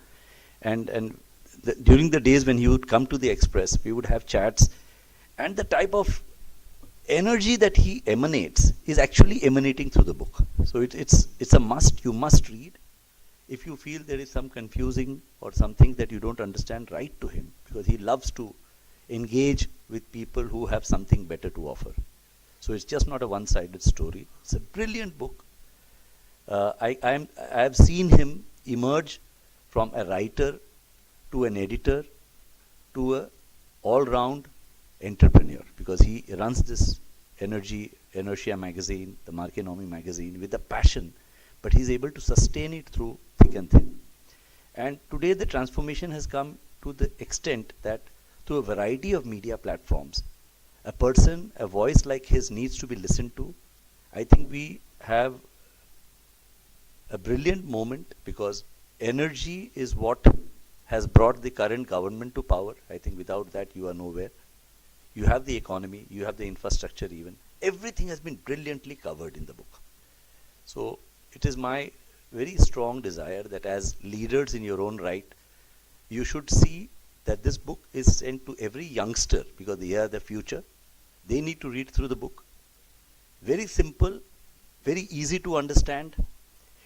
And during the days when he would come to the Express, we would have chats, and the type of energy that he emanates is actually emanating through the book. So it's a must. You must read. If you feel there is some confusing or something that you don't understand, write to him, because he loves to engage with people who have something better to offer. So it's just not a one-sided story. It's a brilliant book. I have seen him emerge from a writer to an editor to a all-round entrepreneur, because he runs this Inertia magazine, the Markenomics magazine, with a passion, but he's able to sustain it through thick and thin. And today the transformation has come to the extent that through a variety of media platforms, a voice like his needs to be listened to. I think we have a brilliant moment, because energy is what has brought the current government to power. I think without that you are nowhere. You have the economy, you have the infrastructure even. Everything has been brilliantly covered in the book. So it is my very strong desire that as leaders in your own right, you should see that this book is sent to every youngster, because they are the future. They need to read through the book. Very simple, very easy to understand.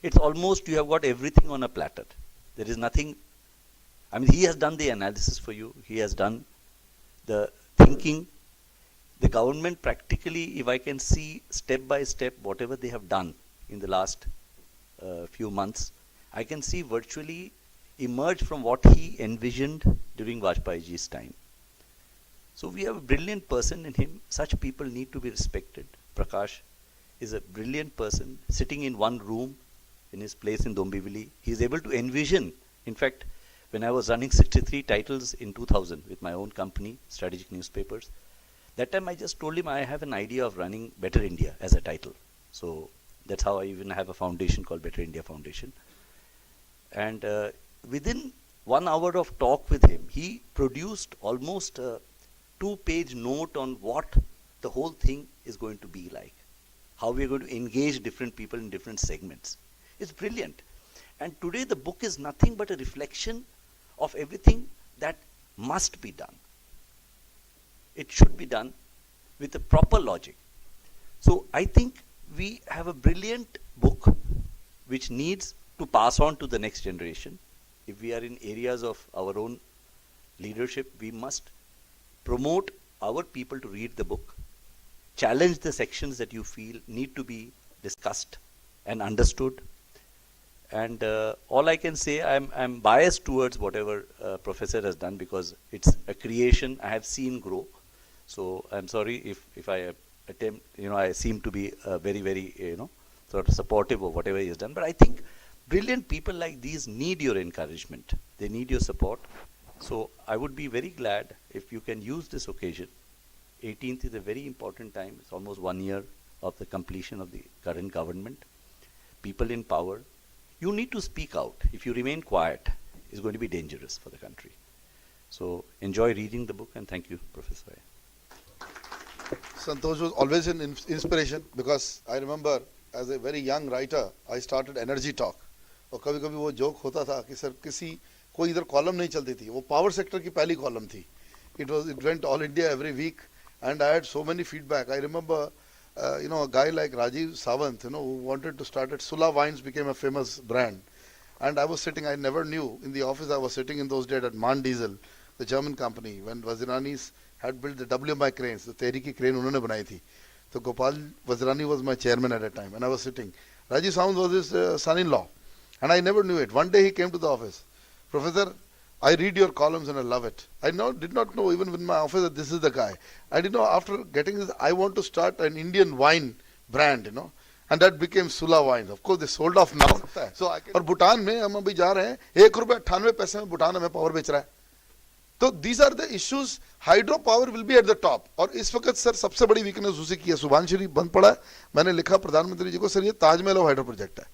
It's almost you have got everything on a platter. There is nothing. I mean, he has done the analysis for you. He has done the thinking. the government practically, if I can see step by step whatever they have done in the last few months, I can see virtually emerge from what he envisioned during Vajpayeeji's time. So we have a brilliant person in him. Such people need to be respected. Prakash is a brilliant person sitting in one room in his place in Dombivli. He is able to envision. In fact, when I was running 63 titles in 2000 with my own company, Strategic Newspapers, that time I just told him I have an idea of running Better India as a title. So that's how I even have a foundation called Better India Foundation. And within 1 hour of talk with him, he produced almost a 2-page note on what the whole thing is going to be like, how we are going to engage different people in different segments. It's brilliant. And today the book is nothing but a reflection of everything that must be done. It should be done with a proper logic. So I think we have a brilliant book which needs to pass on to the next generation. If we are in areas of our own leadership, we must promote our people to read the book, challenge the sections that you feel need to be discussed and understood. And all I can say, I'm biased towards whatever Professor has done because it's a creation I have seen grow. So I'm sorry if I attempt, I seem to be very, very, sort of supportive of whatever he has done. But I think brilliant people like these need your encouragement. They need your support. So I would be very glad if you can use this occasion. 18th is a very important time. It's almost 1 year of the completion of the current government. People in power, you need to speak out. If you remain quiet, it's going to be dangerous for the country. So enjoy reading the book and thank you, Professor. Santosh was always an inspiration because I remember as a very young writer, I started Energy Talk. और कभी कभी वो joke होता था कि sir कोई इधर column नहीं चलती थी, वो पावर सेक्टर की पहली कॉलम थी. It went all India every week and I had so many feedback. I remember a guy like Rajiv Sawant, who wanted to start it. Sula Wines became a famous brand. And I was sitting, I never knew, in the office I was sitting in those days at MAN Diesel, the German company, when Vaziranis had built the WMI cranes, the Tehriki crane unhone banai thi. So Gopal Vazirani was my chairman at that time and I was sitting. Rajiv Sawant was his son-in-law and I never knew it. One day he came to the office. Professor, I read your columns and I love it. I did not know even in my office that this is the guy. I did know after getting this, I want to start an Indian wine brand, and that became Sula Wines. Of course, they sold off now. So और भूटान में हम अभी जा रहे हैं, ₹1.98 में भूटान हमें power बेच रहा है. तो these are the issues. Hydro power will be at the top. और इस वक्त सर सबसे बड़ी वीकनेस उसी की है. सुभानश्री बंद पड़ा है. मैंने लिखा प्रधानमंत्री जी को, सर ये ताजमहल हाइड्रो प्रोजेक्ट है.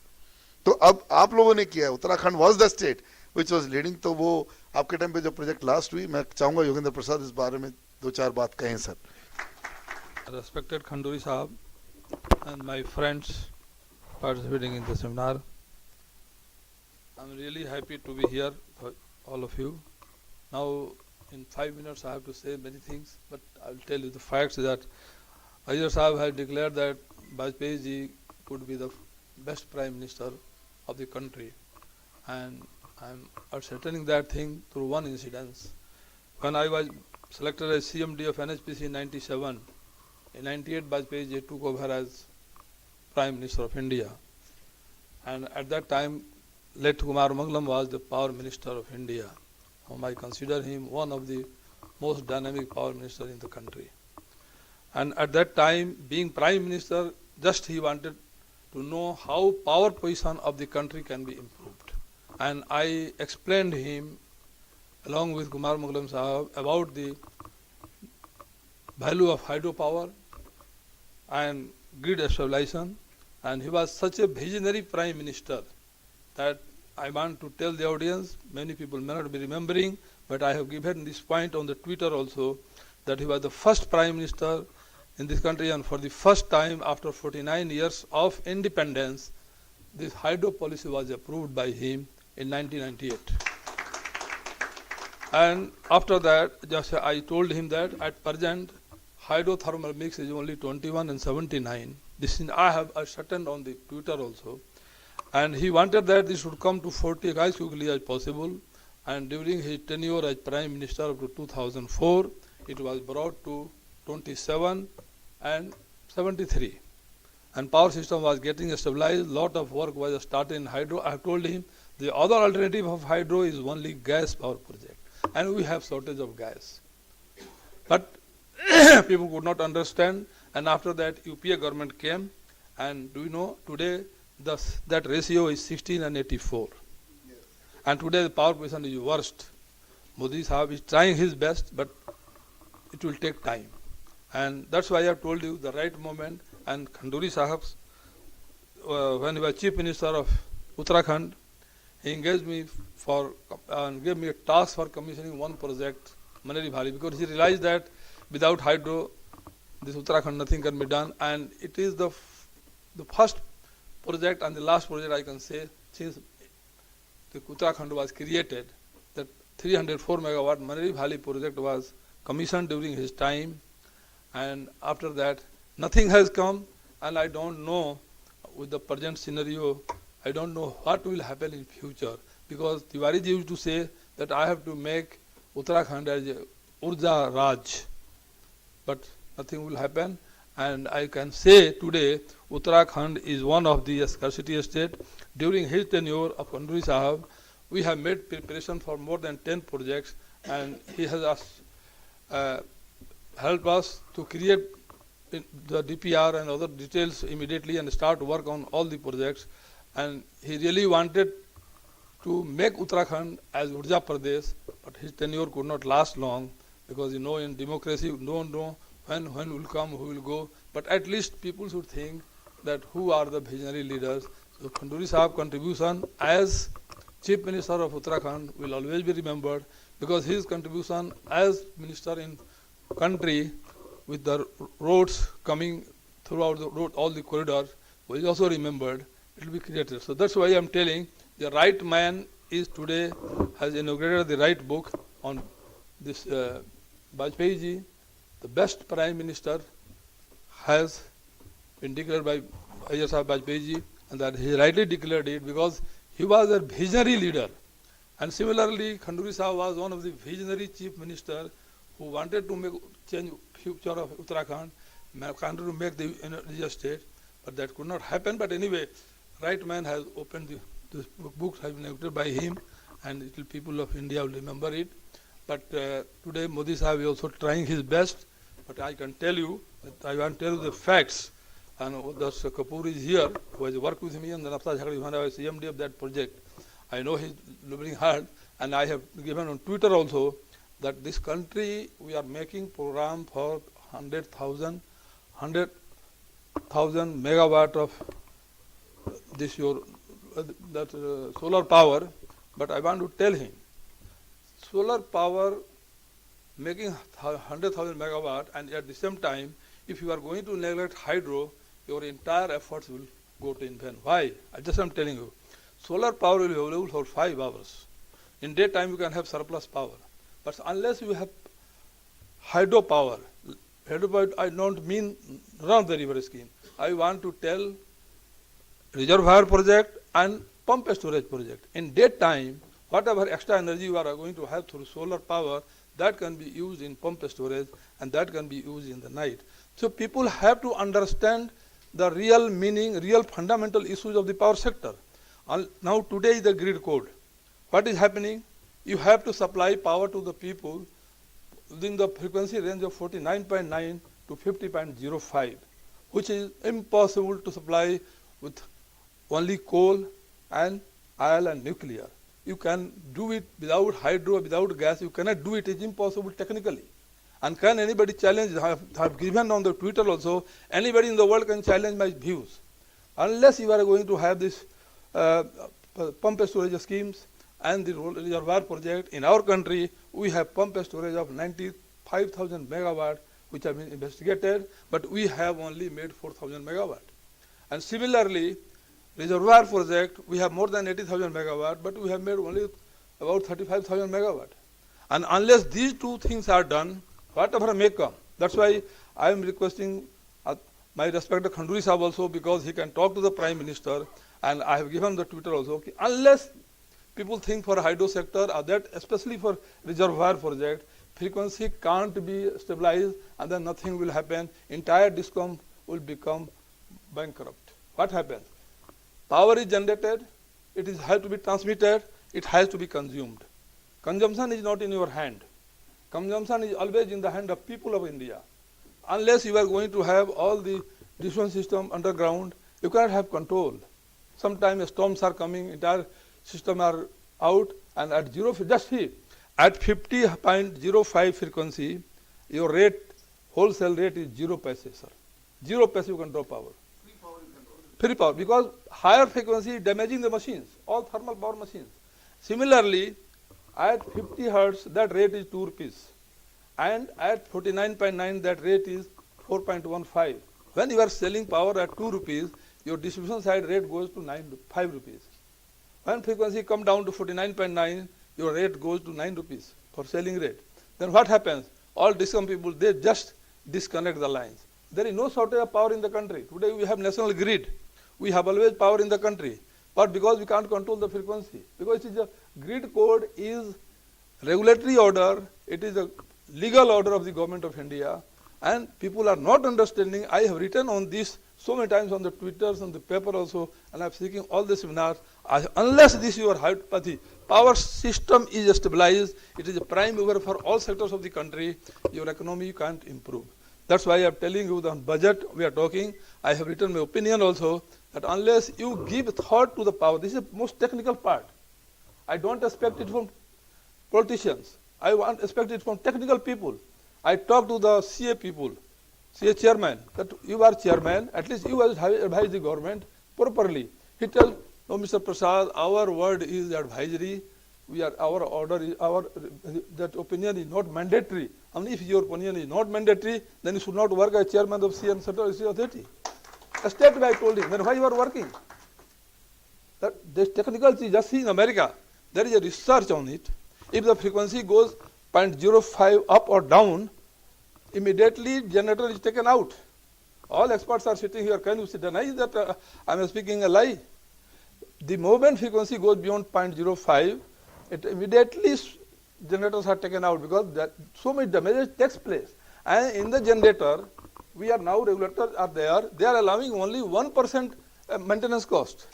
तो अब आप लोगों ने किया है. Uttarakhand was the state which was leading. तो वो आपके टाइम पे जो प्रोजेक्ट लास्ट हुई, मैं चाहूंगा योगेंद्र प्रसाद इस बारे में 2-4 बात कहें sir. Respected Khanduri Sahab and my friends participating in the seminar, I'm really happy to be here for all of you. Now in 5 minutes I have to say many things, but I'll tell you the facts that Ajay Sahab had declared that Vajpayee ji could be the best Prime Minister of the country, and I'm ascertaining that thing through one incident. When I was selected as CMD of NHPC in 97, in 98 Vajpayee ji took over as Prime Minister of India, and at that time late Kumar Mangalam was the Power Minister of India, whom I consider him one of the most dynamic Power Minister in the country. And at that time, being Prime Minister, just he wanted to know how power position of the country can be improved. And I explained him, along with Kumar Mangalam Sahab, about the value of hydropower and grid stabilization. And he was such a visionary Prime Minister that I want to tell the audience, many people may not be remembering, but I have given this point on the Twitter also, that he was the first Prime Minister in this country, and for the first time after 49 years of independence, this hydro policy was approved by him in 1998. And after that, just I told him that at present, hydrothermal mix is only 21 and 79. This is, I have ascertained on the Twitter also. And he wanted that this should come to 40 as quickly as possible. And during his tenure as Prime Minister up to 2004, it was brought to 27 and 73. And power system was getting stabilized. Lot of work was started in hydro. I told him the other alternative of hydro is only gas power project, and we have shortage of gas. But people could not understand, and after that UPA government came, and do you know today that ratio is 16 and 84, and today the power position is worst. Modi Sahab is trying his best, but it will take time, and that's why I have told you the right moment. And Khanduri Sahab, when he was Chief Minister of Uttarakhand, he engaged me for and gave me a task for commissioning one project, Maneri Bhali, because he realized that without hydro, this Uttarakhand nothing can be done, and it is the first project and the last project I can say since the Uttarakhand was created. That 304 megawatt Maneri Bhali project was commissioned during his time, and after that nothing has come, and I don't know with the present scenario, I don't know what will happen in future, because Tiwari ji used to say that I have to make Uttarakhand as a Urja Raj, but nothing will happen. And I can say today Uttarakhand is one of the scarcity state. During his tenure of Khanduri Sahab, we have made preparation for more than 10 projects, and he has helped us to create the DPR and other details immediately and start work on all the projects. And he really wanted to make Uttarakhand as Urja Pradesh, but his tenure could not last long, because in democracy you don't know when will come, who will go, but at least people should think that who are the visionary leaders. So Khanduri Sahab contribution as Chief Minister of Uttarakhand will always be remembered, because his contribution as Minister in country with the roads coming throughout the road, all the corridors, was also remembered. It will be created. So that's why I am telling the right man is today has inaugurated the right book on this Vajpayee ji. The best Prime Minister has been declared by Ajay Sahab Vajpayee ji, and that he rightly declared it because he was a visionary leader. And similarly, Khanduri Sahab was one of the visionary chief minister who wanted to change future of Uttarakhand, wanted to make the energy state, but that could not happen. But anyway, right man has opened the books have been edited by him, and it will, people of India will remember it. But today Modi Sahab is also trying his best. But I can tell you, I want to tell you the facts. And Dr. Kapoor is here, who has worked with me, and then after when I was CMD of that project, I know he's laboring hard, and I have given on Twitter also that this country we are making program for 100,000 megawatt of this solar power. But I want to tell him, solar power making 100,000 megawatt, and at the same time, if you are going to neglect hydro, your entire efforts will go to in vain. Why? I just am telling you. Solar power will be available for 5 hours. In daytime you can have surplus power. But unless you have hydro power I don't mean run the river scheme. I want to tell reservoir project and pump storage project. In daytime, whatever extra energy you are going to have through solar power, that can be used in pump storage, and that can be used in the night. So people have to understand the real meaning, real fundamental issues of the power sector. Now today is the grid code. What is happening? You have to supply power to the people within the frequency range of 49.9 to 50.05, which is impossible to supply with only coal and oil and nuclear. You can do it without hydro, without gas. You cannot do it. It is impossible technically. And can anybody challenge? I have given on the Twitter also, anybody in the world can challenge my views. Unless you are going to have this pump storage schemes and the reservoir project. In our country, we have pump storage of 95,000 megawatt, which have been investigated, but we have only made 4,000 megawatt. And similarly, reservoir project, we have more than 80,000 megawatt, but we have made only about 35,000 megawatt. And unless these two things are done, whatever may come. That's why I am requesting my respected Khanduri Sahab also, because he can talk to the Prime Minister, and I have given the Twitter also. Okay, unless people think for hydro sector or that, especially for reservoir project, frequency can't be stabilized, and then nothing will happen. Entire DISCOM will become bankrupt. What happens? Power is generated, has to be transmitted, it has to be consumed. Consumption is not in your hand. Consumption is always in the hand of people of India. Unless you are going to have all the distribution system underground, you cannot have control. Sometimes storms are coming, entire system are out, and at just see, at 50.05 frequency, your rate, wholesale rate is 0 paise, sir. 0 paise you can draw power. Free power, because higher frequency is damaging the machines, all thermal power machines. Similarly, at 50 hertz, that rate is 2 rupees. And at 49.9, that rate is 4.15. When you are selling power at 2 rupees, your distribution side rate goes to 5 rupees. When frequency come down to 49.9, your rate goes to 9 rupees for selling rate. Then what happens? All DISCOM people, they just disconnect the lines. There is no shortage of power in the country. Today we have national grid. We have always power in the country. But because we can't control the frequency, because it is a grid code is regulatory order, it is a legal order of the government of India, and people are not understanding. I have written on this so many times on the Twitters and the paper also, and I am seeking all the seminars. Unless this your hypothesis, power system is stabilized, it is a prime mover for all sectors of the country, your economy can't improve. That's why I am telling you the budget we are talking. I have written my opinion also, that unless you give thought to the power, this is the most technical part. I don't expect it from politicians. I expect it from technical people. I talk to the CA people, CA chairman, that you are chairman, at least you advise the government properly. He tells, no, Mr. Prasad, our word is advisory. Our order is, that opinion is not mandatory. And if your opinion is not mandatory, then you should not work as chairman of CA and Central Authority. Straightway I told him, then why you are working? That this technical thing, just see in America, there is a research on it. If the frequency goes 0.05 up or down, immediately generator is taken out. All experts are sitting here. Can you deny that I am speaking a lie? The moment frequency goes beyond 0.05, it immediately generators are taken out, because that so much damage takes place. And in the generator, we are now, regulators are there, they are allowing only 1% maintenance cost.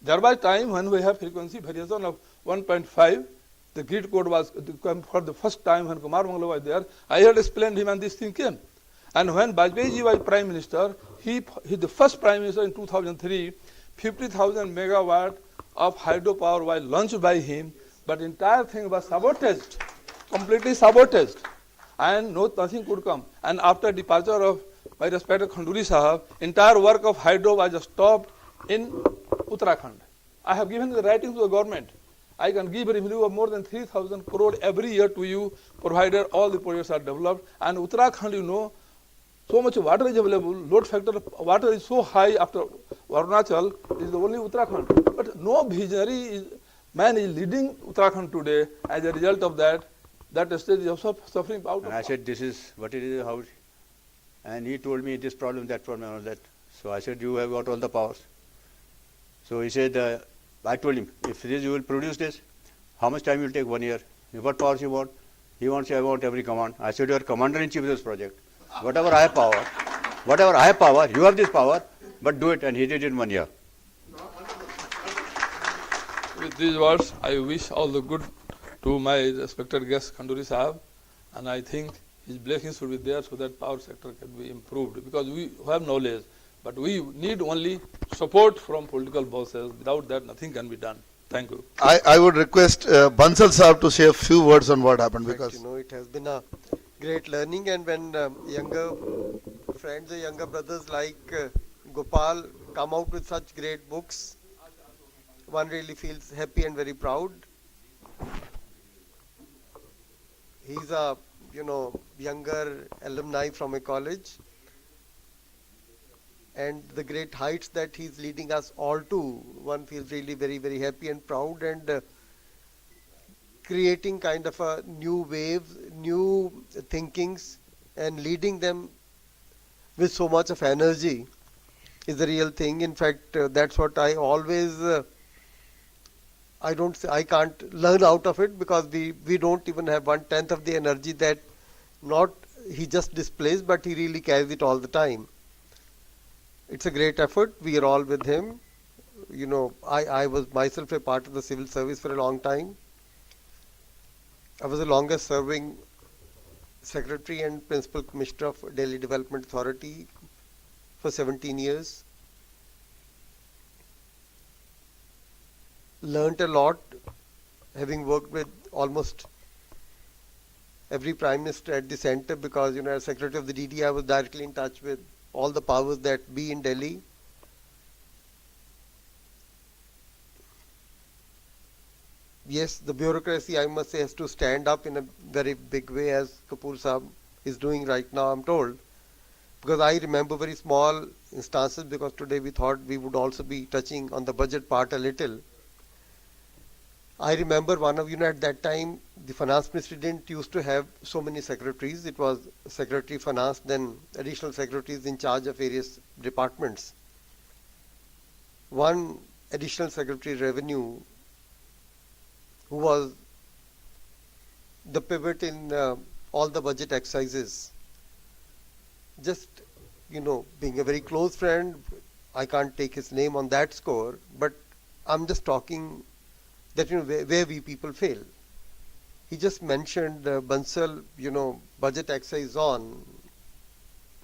Thereby time when we have frequency variation of 1.5, the grid code was for the first time when Kumar Mangala was there, I had explained him and this thing came. And when Bajpayee ji was Prime Minister, he the first Prime Minister in 2003, 50,000 megawatt of hydropower was launched by him, but entire thing was sabotaged, completely sabotaged, and nothing could come. And after departure of my respected Khanduri Sahab, entire work of hydro was stopped in Uttarakhand. I have given the writing to the government. I can give revenue of more than 3,000 crore every year to you, provided all the projects are developed. And Uttarakhand, you know, so much water is available, load factor of water is so high after Arunachal, is the only Uttarakhand. But no visionary man is leading Uttarakhand today. As a result of that, that state is also suffering out of. And I said, this is what it is, how. And he told me this problem, that problem, and all that. So I said, you have got all the powers. So he said, I told him, if this you will produce this, how much time will take? 1 year. What powers you want? He wants, I want every command. I said, you are commander-in-chief of this project. Whatever I have power, you have this power, but do it. And he did it in 1 year. With these words, I wish all the good to my respected guest Khanduri Sahab, and I think his blessings should be there so that power sector can be improved, because we have knowledge, but we need only support from political bosses. Without that, nothing can be done. Thank you. I would request Bansal Saab to say a few words on what happened, because you know, it has been a great learning, and when younger friends, younger brothers like Gopal come out with such great books, one really feels happy and very proud. He's a, you know, younger alumni from a college, and the great heights that he's leading us all to, one feels really very, very happy and proud, and creating kind of a new wave, new thinkings, and leading them with so much of energy is the real thing. In fact, that's what I always I can't learn out of it because we don't even have 1/10 of the energy that not he just displays, but he really carries it all the time. It's a great effort. We are all with him. You know, I was myself a part of the civil service for a long time. I was the longest serving secretary and principal commissioner of Delhi Development Authority for 17 years. Learned a lot, having worked with almost every prime minister at the center, because you know, as secretary of the DD, I was directly in touch with all the powers that be in Delhi. Yes, the bureaucracy, I must say, has to stand up in a very big way, as Kapoor Saab is doing right now, I'm told. Because I remember very small instances, because today we thought we would also be touching on the budget part a little. I remember one of, you know, at that time, the finance ministry didn't used to have so many secretaries. It was secretary finance, then additional secretaries in charge of various departments. One additional secretary revenue, who was the pivot in all the budget exercises. Just, you know, being a very close friend, I can't take his name on that score, but I'm just talking that, you know, where we people fail. He just mentioned Bansal, you know, budget exercise on,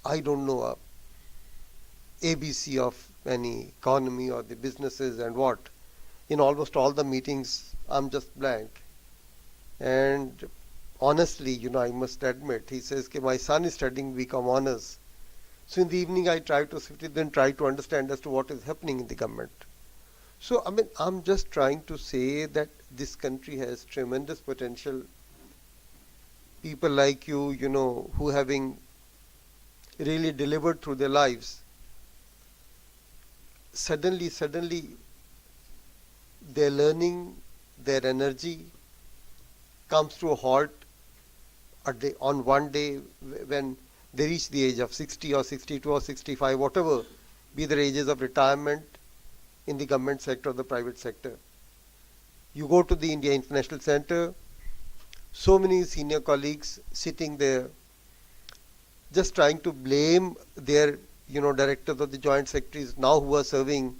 I don't know, ABC of any economy or the businesses and what. In almost all the meetings, I'm just blank. And honestly, you know, I must admit, he says, okay, my son is studying BCom honors. So in the evening, I try to sit with him and try to understand as to what is happening in the government. So, I mean, I'm just trying to say that this country has tremendous potential. People like you know, who having really delivered through their lives, suddenly, their learning, their energy comes to a halt on one day when they reach the age of 60 or 62 or 65, whatever be their ages of retirement in the government sector or the private sector. You go to the India International Center, so many senior colleagues sitting there just trying to blame their, you know, directors or the joint secretaries now who are serving,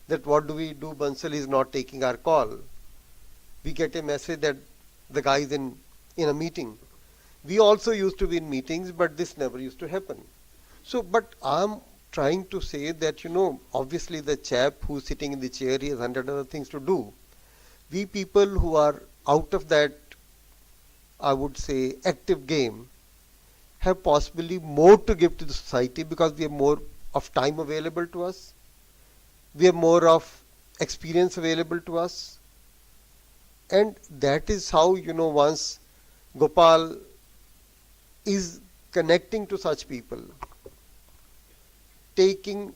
that what do we do, Bansal is not taking our call. We get a message that the guy is in a meeting. We also used to be in meetings, but this never used to happen. So, but I'm trying to say that, you know, obviously the chap who's sitting in the chair, he has 100 other things to do. We people who are out of that, I would say, active game, have possibly more to give to the society because we have more of time available to us. We have more of experience available to us. And that is how, you know, once Gopal is connecting to such people, taking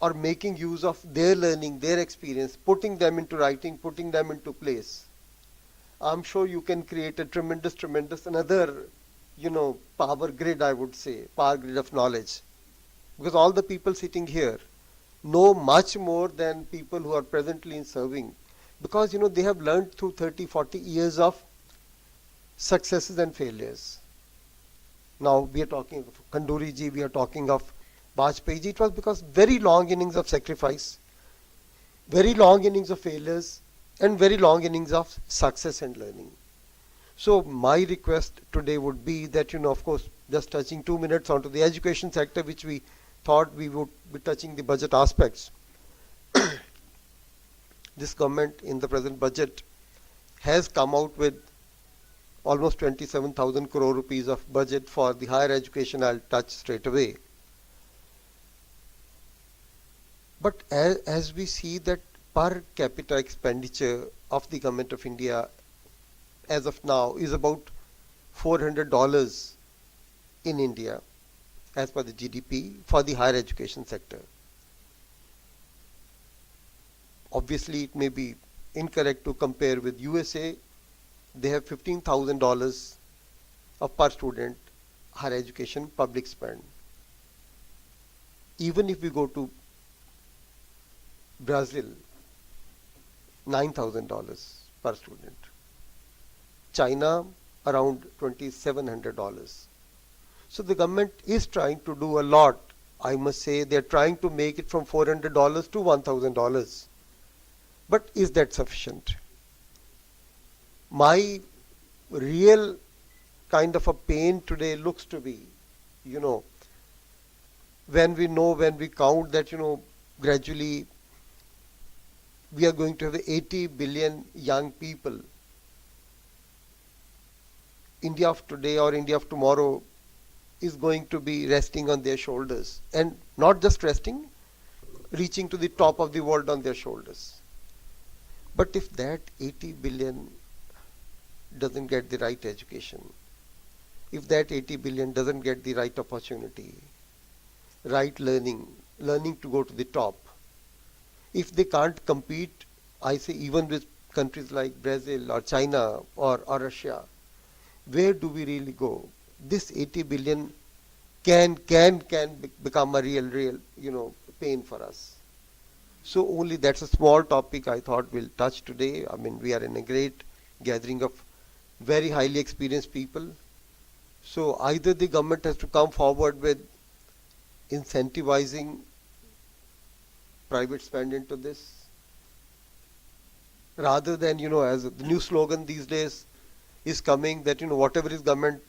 or making use of their learning, their experience, putting them into writing, putting them into place, I'm sure you can create a tremendous another, you know, power grid, I would say, power grid of knowledge. Because all the people sitting here know much more than people who are presently in serving. Because, you know, they have learned through 30, 40 years of successes and failures. Now, we are talking of Kanduri ji, we are talking of Bajpayee ji. It was because very long innings of sacrifice, very long innings of failures, and very long innings of success and learning. So, my request today would be that, you know, of course, just touching 2 minutes onto the education sector, which we thought we would be touching the budget aspects. This government in the present budget has come out with almost 27,000 crore rupees of budget for the higher education. I'll touch straight away. But as we see that per capita expenditure of the government of India as of now is about $400 in India as per the GDP for the higher education sector. Obviously, it may be incorrect to compare with USA. They have $15,000 of per student higher education public spend. Even if we go to Brazil, $9,000 per student. China around $2,700. So the government is trying to do a lot. I must say they're trying to make it from $400 to $1,000. But is that sufficient? My real kind of a pain today looks to be, when we count that, gradually we are going to have 80 billion young people. India of today or India of tomorrow is going to be resting on their shoulders, and not just resting, reaching to the top of the world on their shoulders. But if that 80 billion doesn't get the right education, if that 80 billion doesn't get the right opportunity, right learning to go to the top, if they can't compete, I say even with countries like Brazil or China or Russia, where do we really go? This 80 billion can become a real pain for us. So only that's a small topic I thought we'll touch today. I mean, we are in a great gathering of very highly experienced people. So either the government has to come forward with incentivizing private spend into this, rather than, as the new slogan these days is coming, that, whatever is government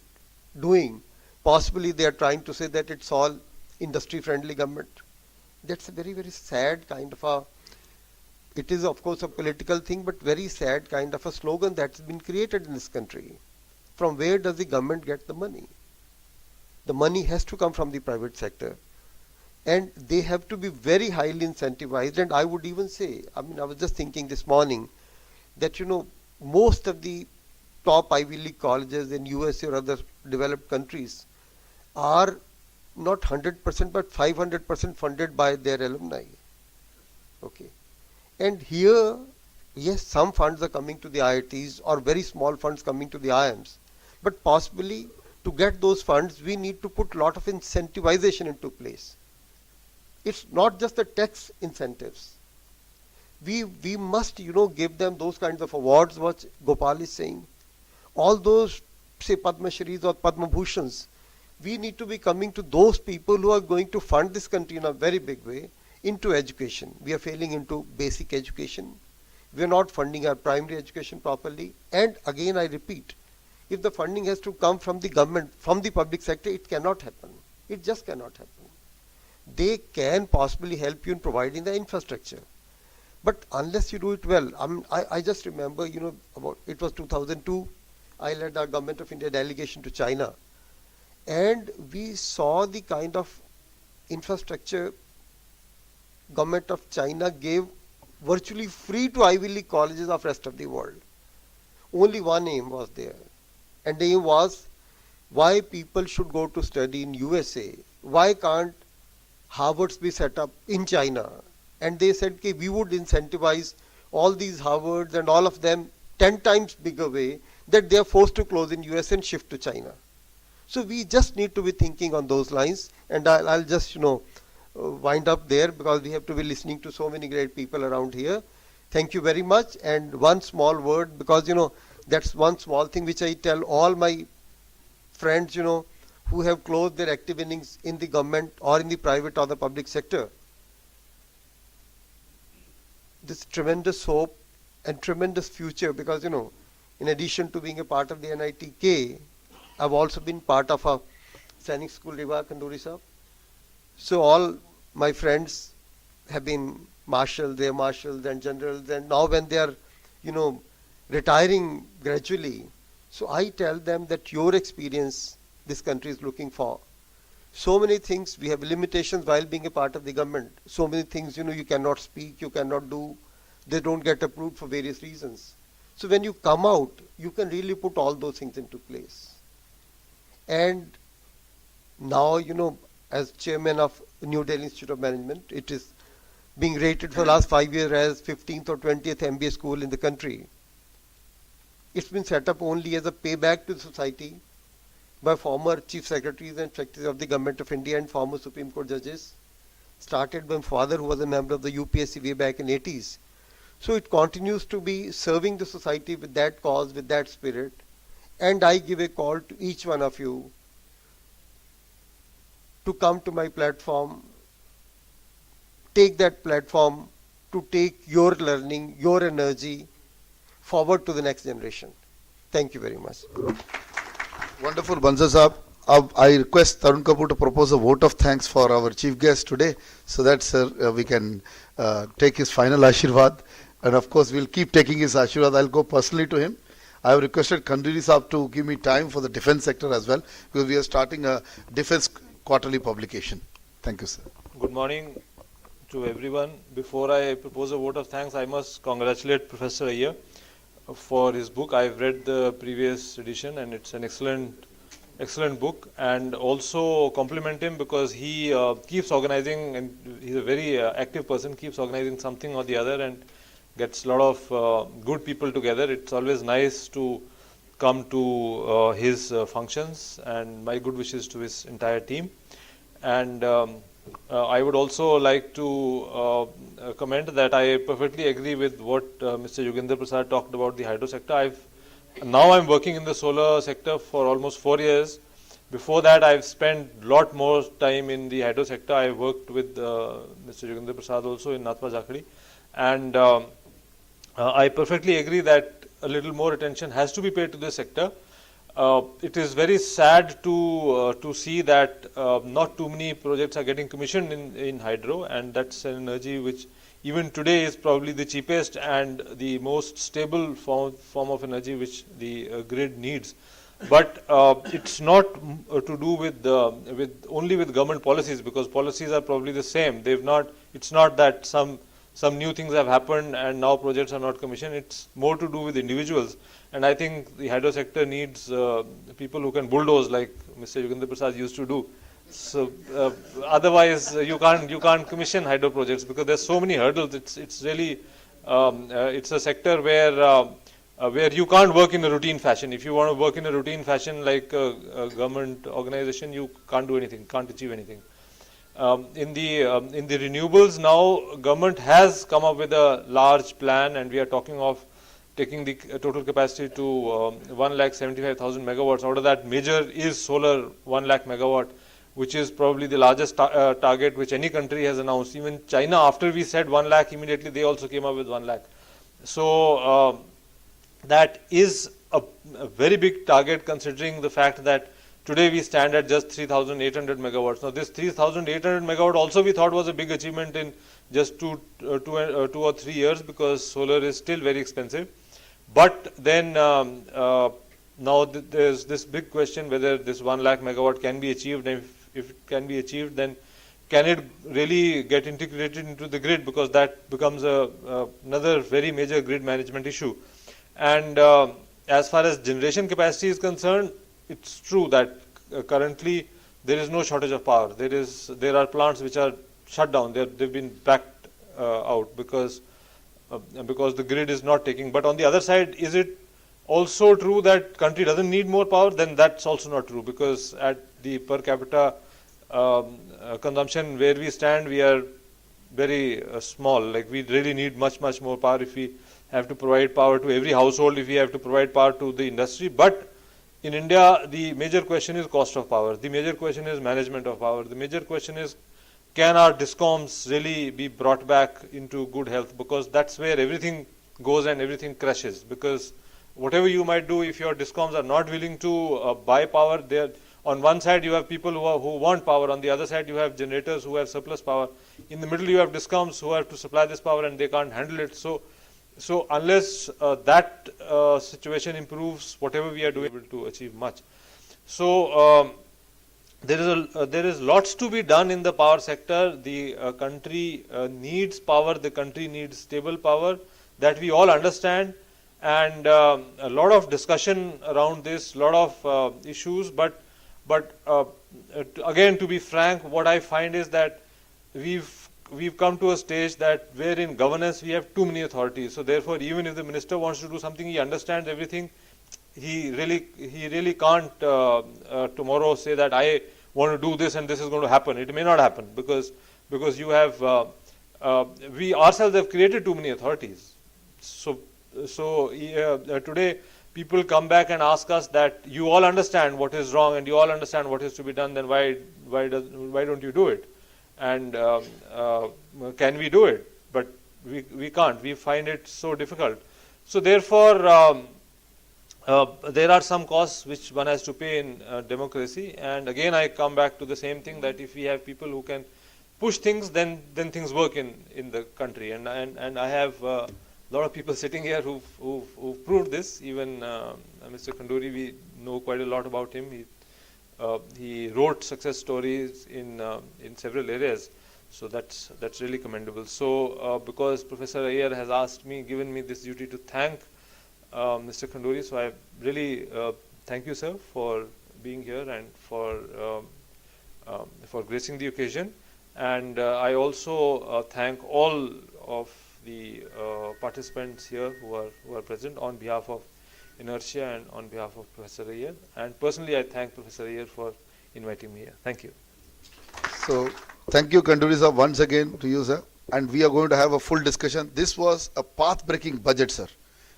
doing, possibly they are trying to say that it's all industry friendly government. That's a very, very sad kind of it is of course a political thing, but very sad kind of a slogan that's been created in this country. From where does the government get the money? The money has to come from the private sector, and they have to be very highly incentivized. And I would even say, I was just thinking this morning that, most of the top Ivy League colleges in USA or other developed countries are not 100% but 500% funded by their alumni. Okay. And here, yes, some funds are coming to the IITs or very small funds coming to the IIMs. But possibly to get those funds, we need to put a lot of incentivization into place. It's not just the tax incentives. We must, give them those kinds of awards, what Gopal is saying. All those, say, Padma Shris or Padma Bhushans, we need to be coming to those people who are going to fund this country in a very big way into education. We are failing into basic education. We are not funding our primary education properly. And again, I repeat, if the funding has to come from the government, from the public sector, it cannot happen. It just cannot happen. They can possibly help you in providing the infrastructure. But unless you do it well, I just remember, about it was 2002, I led our Government of India delegation to China. And we saw the kind of infrastructure Government of China gave virtually free to Ivy League colleges of rest of the world. Only one aim was there. And the aim was why people should go to study in USA. Why can't Harvards be set up in China? And they said, okay, we would incentivize all these Harvards and all of them 10 times bigger way, that they are forced to close in US and shift to China. So we just need to be thinking on those lines. And I'll just, wind up there, because we have to be listening to so many great people around here. Thank you very much. And one small word, because, that's one small thing which I tell all my friends, who have closed their active innings in the government or in the private or the public sector. This tremendous hope and tremendous future, because, in addition to being a part of the NITK, I've also been part of a Sainik School, Riva Khanduri Sahab. So all my friends have been marshals, they're marshals and generals, and now when they are, retiring gradually, so I tell them that your experience this country is looking for. So many things, we have limitations while being a part of the government. So many things, you cannot speak, you cannot do, they don't get approved for various reasons. So when you come out, you can really put all those things into place. And now, as chairman of New Delhi Institute of Management, it is being rated for the last 5 years as 15th or 20th MBA school in the country. It's been set up only as a payback to the society by former chief secretaries and secretaries of the Government of India and former Supreme Court judges. Started by my father, who was a member of the UPSC way back in 80s. So it continues to be serving the society with that cause, with that spirit. And I give a call to each one of you to come to my platform, take that platform to take your learning, your energy forward to the next generation. Thank you very much. Wonderful, Bansal Saab. I request Tarun Kapoor to propose a vote of thanks for our chief guest today, so that, sir, we can take his final Ashirwad. And of course, we'll keep taking his Ashirwad. I'll go personally to him. I have requested Khanduri Saab to give me time for the defense sector as well, because we are starting a defense quarterly publication. Thank you, sir. Good morning to everyone. Before I propose a vote of thanks, I must congratulate Professor Iyer for his book. I've read the previous edition and it's an excellent book, and also compliment him because he keeps organizing, and he's a very active person, keeps organizing something or the other and gets a lot of good people together. It's always nice to come to his functions, and my good wishes to his entire team. And I would also like to comment that I perfectly agree with what Mr. Yogendra Prasad talked about the hydro sector. Now I'm working in the solar sector for almost 4 years. Before that, I've spent a lot more time in the hydro sector. I worked with Mr. Yogendra Prasad also in Nathpa Jhakri. And I perfectly agree that a little more attention has to be paid to this sector. It is very sad to see that not too many projects are getting commissioned in hydro, and that's an energy which even today is probably the cheapest and the most stable form of energy which the grid needs. But it's not to do with only with government policies, because policies are probably the same. It's not that some new things have happened and now projects are not commissioned. It's more to do with individuals. And I think the hydro sector needs people who can bulldoze, like Mr. Yogendra Prasad used to do. So otherwise you can't commission hydro projects because there's so many hurdles. It's really it's a sector where you can't work in a routine fashion. If you want to work in a routine fashion like a government organization, you can't do anything, can't achieve anything. In the renewables now, government has come up with a large plan, and we are talking of taking the total capacity to 1,75,000 megawatts. Out of that, major is solar 1 lakh megawatt, which is probably the largest target which any country has announced. Even China, after we said 1 lakh, immediately they also came up with 1 lakh. So that is a very big target, considering the fact that today we stand at just 3,800 megawatts. Now this 3,800 megawatt also we thought was a big achievement in just two or 3 years, because solar is still very expensive. But then now there's this big question whether this 1 lakh megawatt can be achieved, and if it can be achieved, then can it really get integrated into the grid, because that becomes another very major grid management issue. And as far as generation capacity is concerned, it's true that currently there is no shortage of power. There are plants which are shut down. They've been backed out because the grid is not taking. But on the other side, is it also true that country doesn't need more power? Then that's also not true, because at the per capita consumption where we stand, we are very small. Like, we really need much more power if we have to provide power to every household, if we have to provide power to the industry. But in India, the major question is cost of power. The major question is management of power. The major question is, can our DISCOMs really be brought back into good health? Because that's where everything goes and everything crashes. Because whatever you might do, if your DISCOMs are not willing to buy power, on one side you have people who want power, on the other side you have generators who have surplus power. In the middle you have DISCOMs who have to supply this power and they can't handle it. So unless that situation improves, whatever we are doing, able to achieve much. So there is lots to be done in the power sector. The country needs power. The country needs stable power. That we all understand, and a lot of discussion around this, lot of issues. But again, to be frank, what I find is that we've come to a stage that where in governance we have too many authorities. So therefore, even if the minister wants to do something, he understands everything. He really can't tomorrow say that I want to do this and this is going to happen. It may not happen, because you have we ourselves have created too many authorities. Today people come back and ask us that you all understand what is wrong and you all understand what is to be done, then why don't you do it? And can we do it? But we can't. We find it so difficult. So therefore, there are some costs which one has to pay in democracy. And again, I come back to the same thing, that if we have people who can push things, then things work in the country. And I have a lot of people sitting here who've proved this. Even Mr. Khanduri, we know quite a lot about him. He wrote success stories in several areas. So that's really commendable. So because Professor Iyer has given me this duty to thank Mr. Khanduri, so I really thank you, sir, for being here and for gracing the occasion. And I also thank all of the participants here who are present on behalf of Inertia and on behalf of Professor Iyer. And personally, I thank Professor Iyer for inviting me here. Thank you. So, thank you, Khanduri sir, once again to you, sir. And we are going to have a full discussion. This was a path-breaking budget, sir.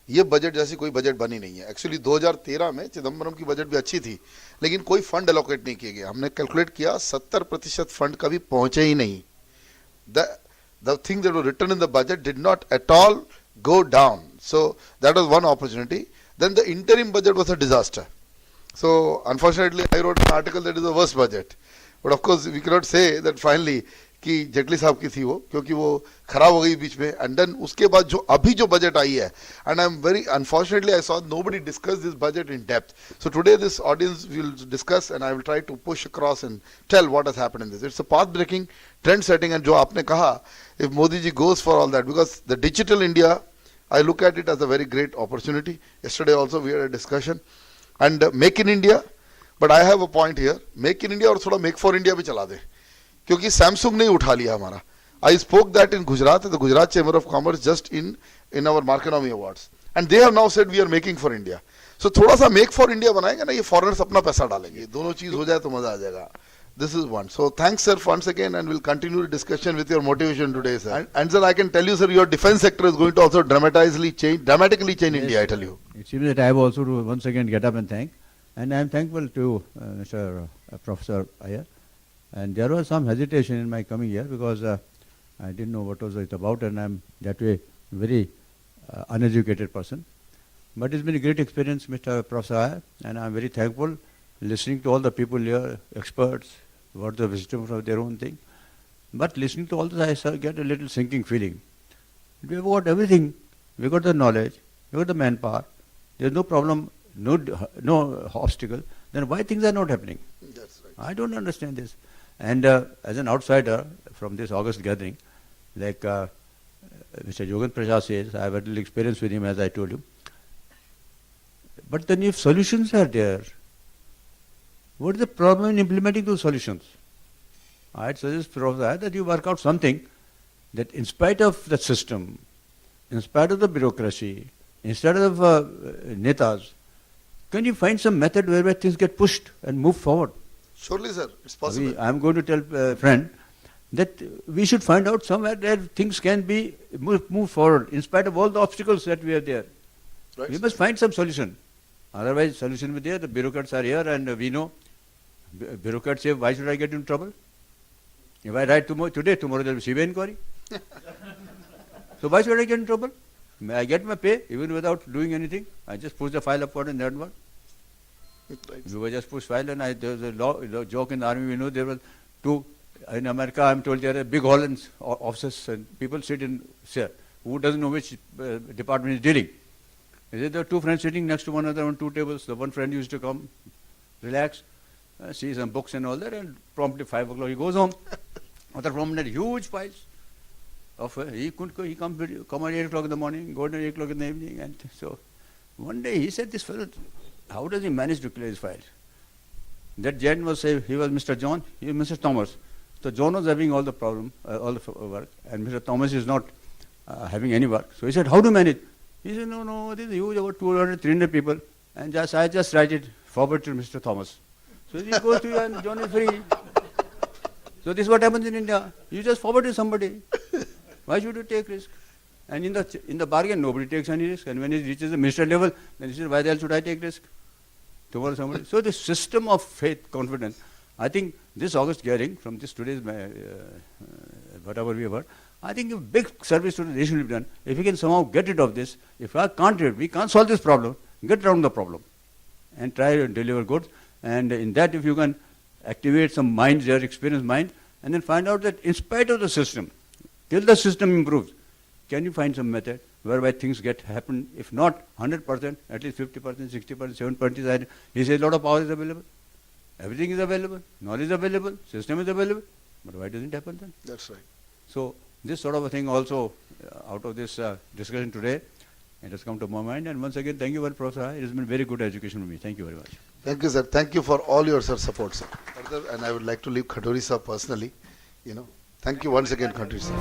ये budget जैसी कोई budget बनी नहीं है. Actually 2013 में चिदम्बरम की budget भी अच्छी थी, लेकिन कोई फंड एलोकेट नहीं किए गए. हमने कैलकुलेट किया 70% फंड कभी पहुंचे ही नहीं. The thing that was written in the budget did not at all go down. So that was one opportunity. Then the interim budget was a disaster. So unfortunately, I wrote an article that is the worst budget. But of course, we cannot say that finally कि जेटली साहब की थी वो, क्योंकि वो खराब हो गई बीच में. एंड देन उसके बाद जो अभी जो बजट आई है, and I am very unfortunately I saw nobody discuss this budget in depth. So today this audience will discuss and I will try to push across and tell what has happened in this. It's a path breaking, trend setting. And जो आपने कहा, if Modi ji goes for all that, because the digital India, I look at it as a very great opportunity. Yesterday also we had a discussion. And Make in India, but I have a point here. Make in India और थोड़ा Make for India भी चला दे, क्योंकि Samsung ने उठा लिया हमारा. I spoke that in Gujarat, the Gujarat Chamber of Commerce, just in our Marconomy Awards. And they have now said we are making for India. So थोड़ा सा Make for India बनाएंगे ना, ये foreigners अपना पैसा डालेंगे. दोनों चीज हो जाए तो मजा आ जाएगा. This is one. So thanks, sir, once again, and we'll continue the discussion with your motivation today, sir. And sir, I can tell you, sir, your defense sector is going to also dramatically change India, I tell you. It seems that I have also to once again get up and thank. And I am thankful to Mr. Professor Iyer. And there was some hesitation in my coming here because I didn't know what was it about, and I am that way very uneducated person. But it's been a great experience, Mr. Professor Iyer, and I am very thankful listening to all the people here, experts, what the wisdom of their own thing. But listening to all this, I get a little sinking feeling. We have got everything. We got the knowledge, we got the manpower. There's no problem, no obstacle. Then why things are not happening? That's right. I don't understand this. And as an outsider from this August gathering, like Mr. Yogan Prasad says, I have had a little experience with him, as I told you. But then if solutions are there, what is the problem in implementing those solutions? I'd suggest, Professor, that you work out something that in spite of the system, in spite of the bureaucracy, instead of netas, can you find some method whereby things get pushed and move forward? Surely, sir, it's possible. I'm going to tell a friend that we should find out somewhere where things can be moved forward in spite of all the obstacles that we have there. Right, We sir. must find some solution. Otherwise, solution will be there. The bureaucrats are here, and we know. Bureaucrats say, why should I get into trouble? If I write today, tomorrow there will be CBI inquiry. So why should I get in trouble? May I get my pay even without doing anything? I just push the file upward and downward. Right. We were just push file, and there was a joke in the army. We know there were two. In America, I'm told there are big hall in offices, and people sit in chair. Who doesn't know which department is dealing? There are two friends sitting next to one another on two tables. The one friend used to come, relax, see some books and all that, and promptly 5 o'clock he goes home. Other friend had huge files. He come at 8 o'clock in the morning, go at 8 o'clock in the evening. And so one day he said, this fellow, how does he manage to clear his files? That gent was, he was Mr. John, he was Mr. Thomas. So John was having all the problem, all the work, and Mr. Thomas is not having any work. So he said, how do you manage? He said, no, this is huge, about 200, 300 people, and I just write it forward to Mr. Thomas. So he goes to you and John is free. So this is what happens in India. You just forward to somebody. Why should you take risk? And in the bargain, nobody takes any risk. And when it reaches the minister level, then he says, why the hell should I take risk? Tomorrow somebody. So the system of faith, confidence, I think this August hearing, from this today's whatever we have heard, I think a big service to the nation will be done. If we can somehow get rid of this, if I can't do it, we can't solve this problem, get around the problem and try to deliver goods. And in that, if you can activate some minds, their experienced mind, and then find out that in spite of the system, till the system improves, can you find some method whereby things happen, if not 100%, at least 50%, 60%, 70%. He says a lot of power is available. Everything is available. Knowledge is available. System is available. But why doesn't it happen then? That's right. So this sort of a thing also, out of this discussion today, it has come to my mind. And once again, thank you, Professor Rai. It has been very good education for me. Thank you very much. Thank you, sir. Thank you for all your support, sir. Further, and I would like to leave Khanduri sir personally. Thank you once again, Khanduri sir.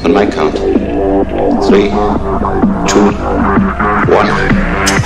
On my count. 3, 2, 1.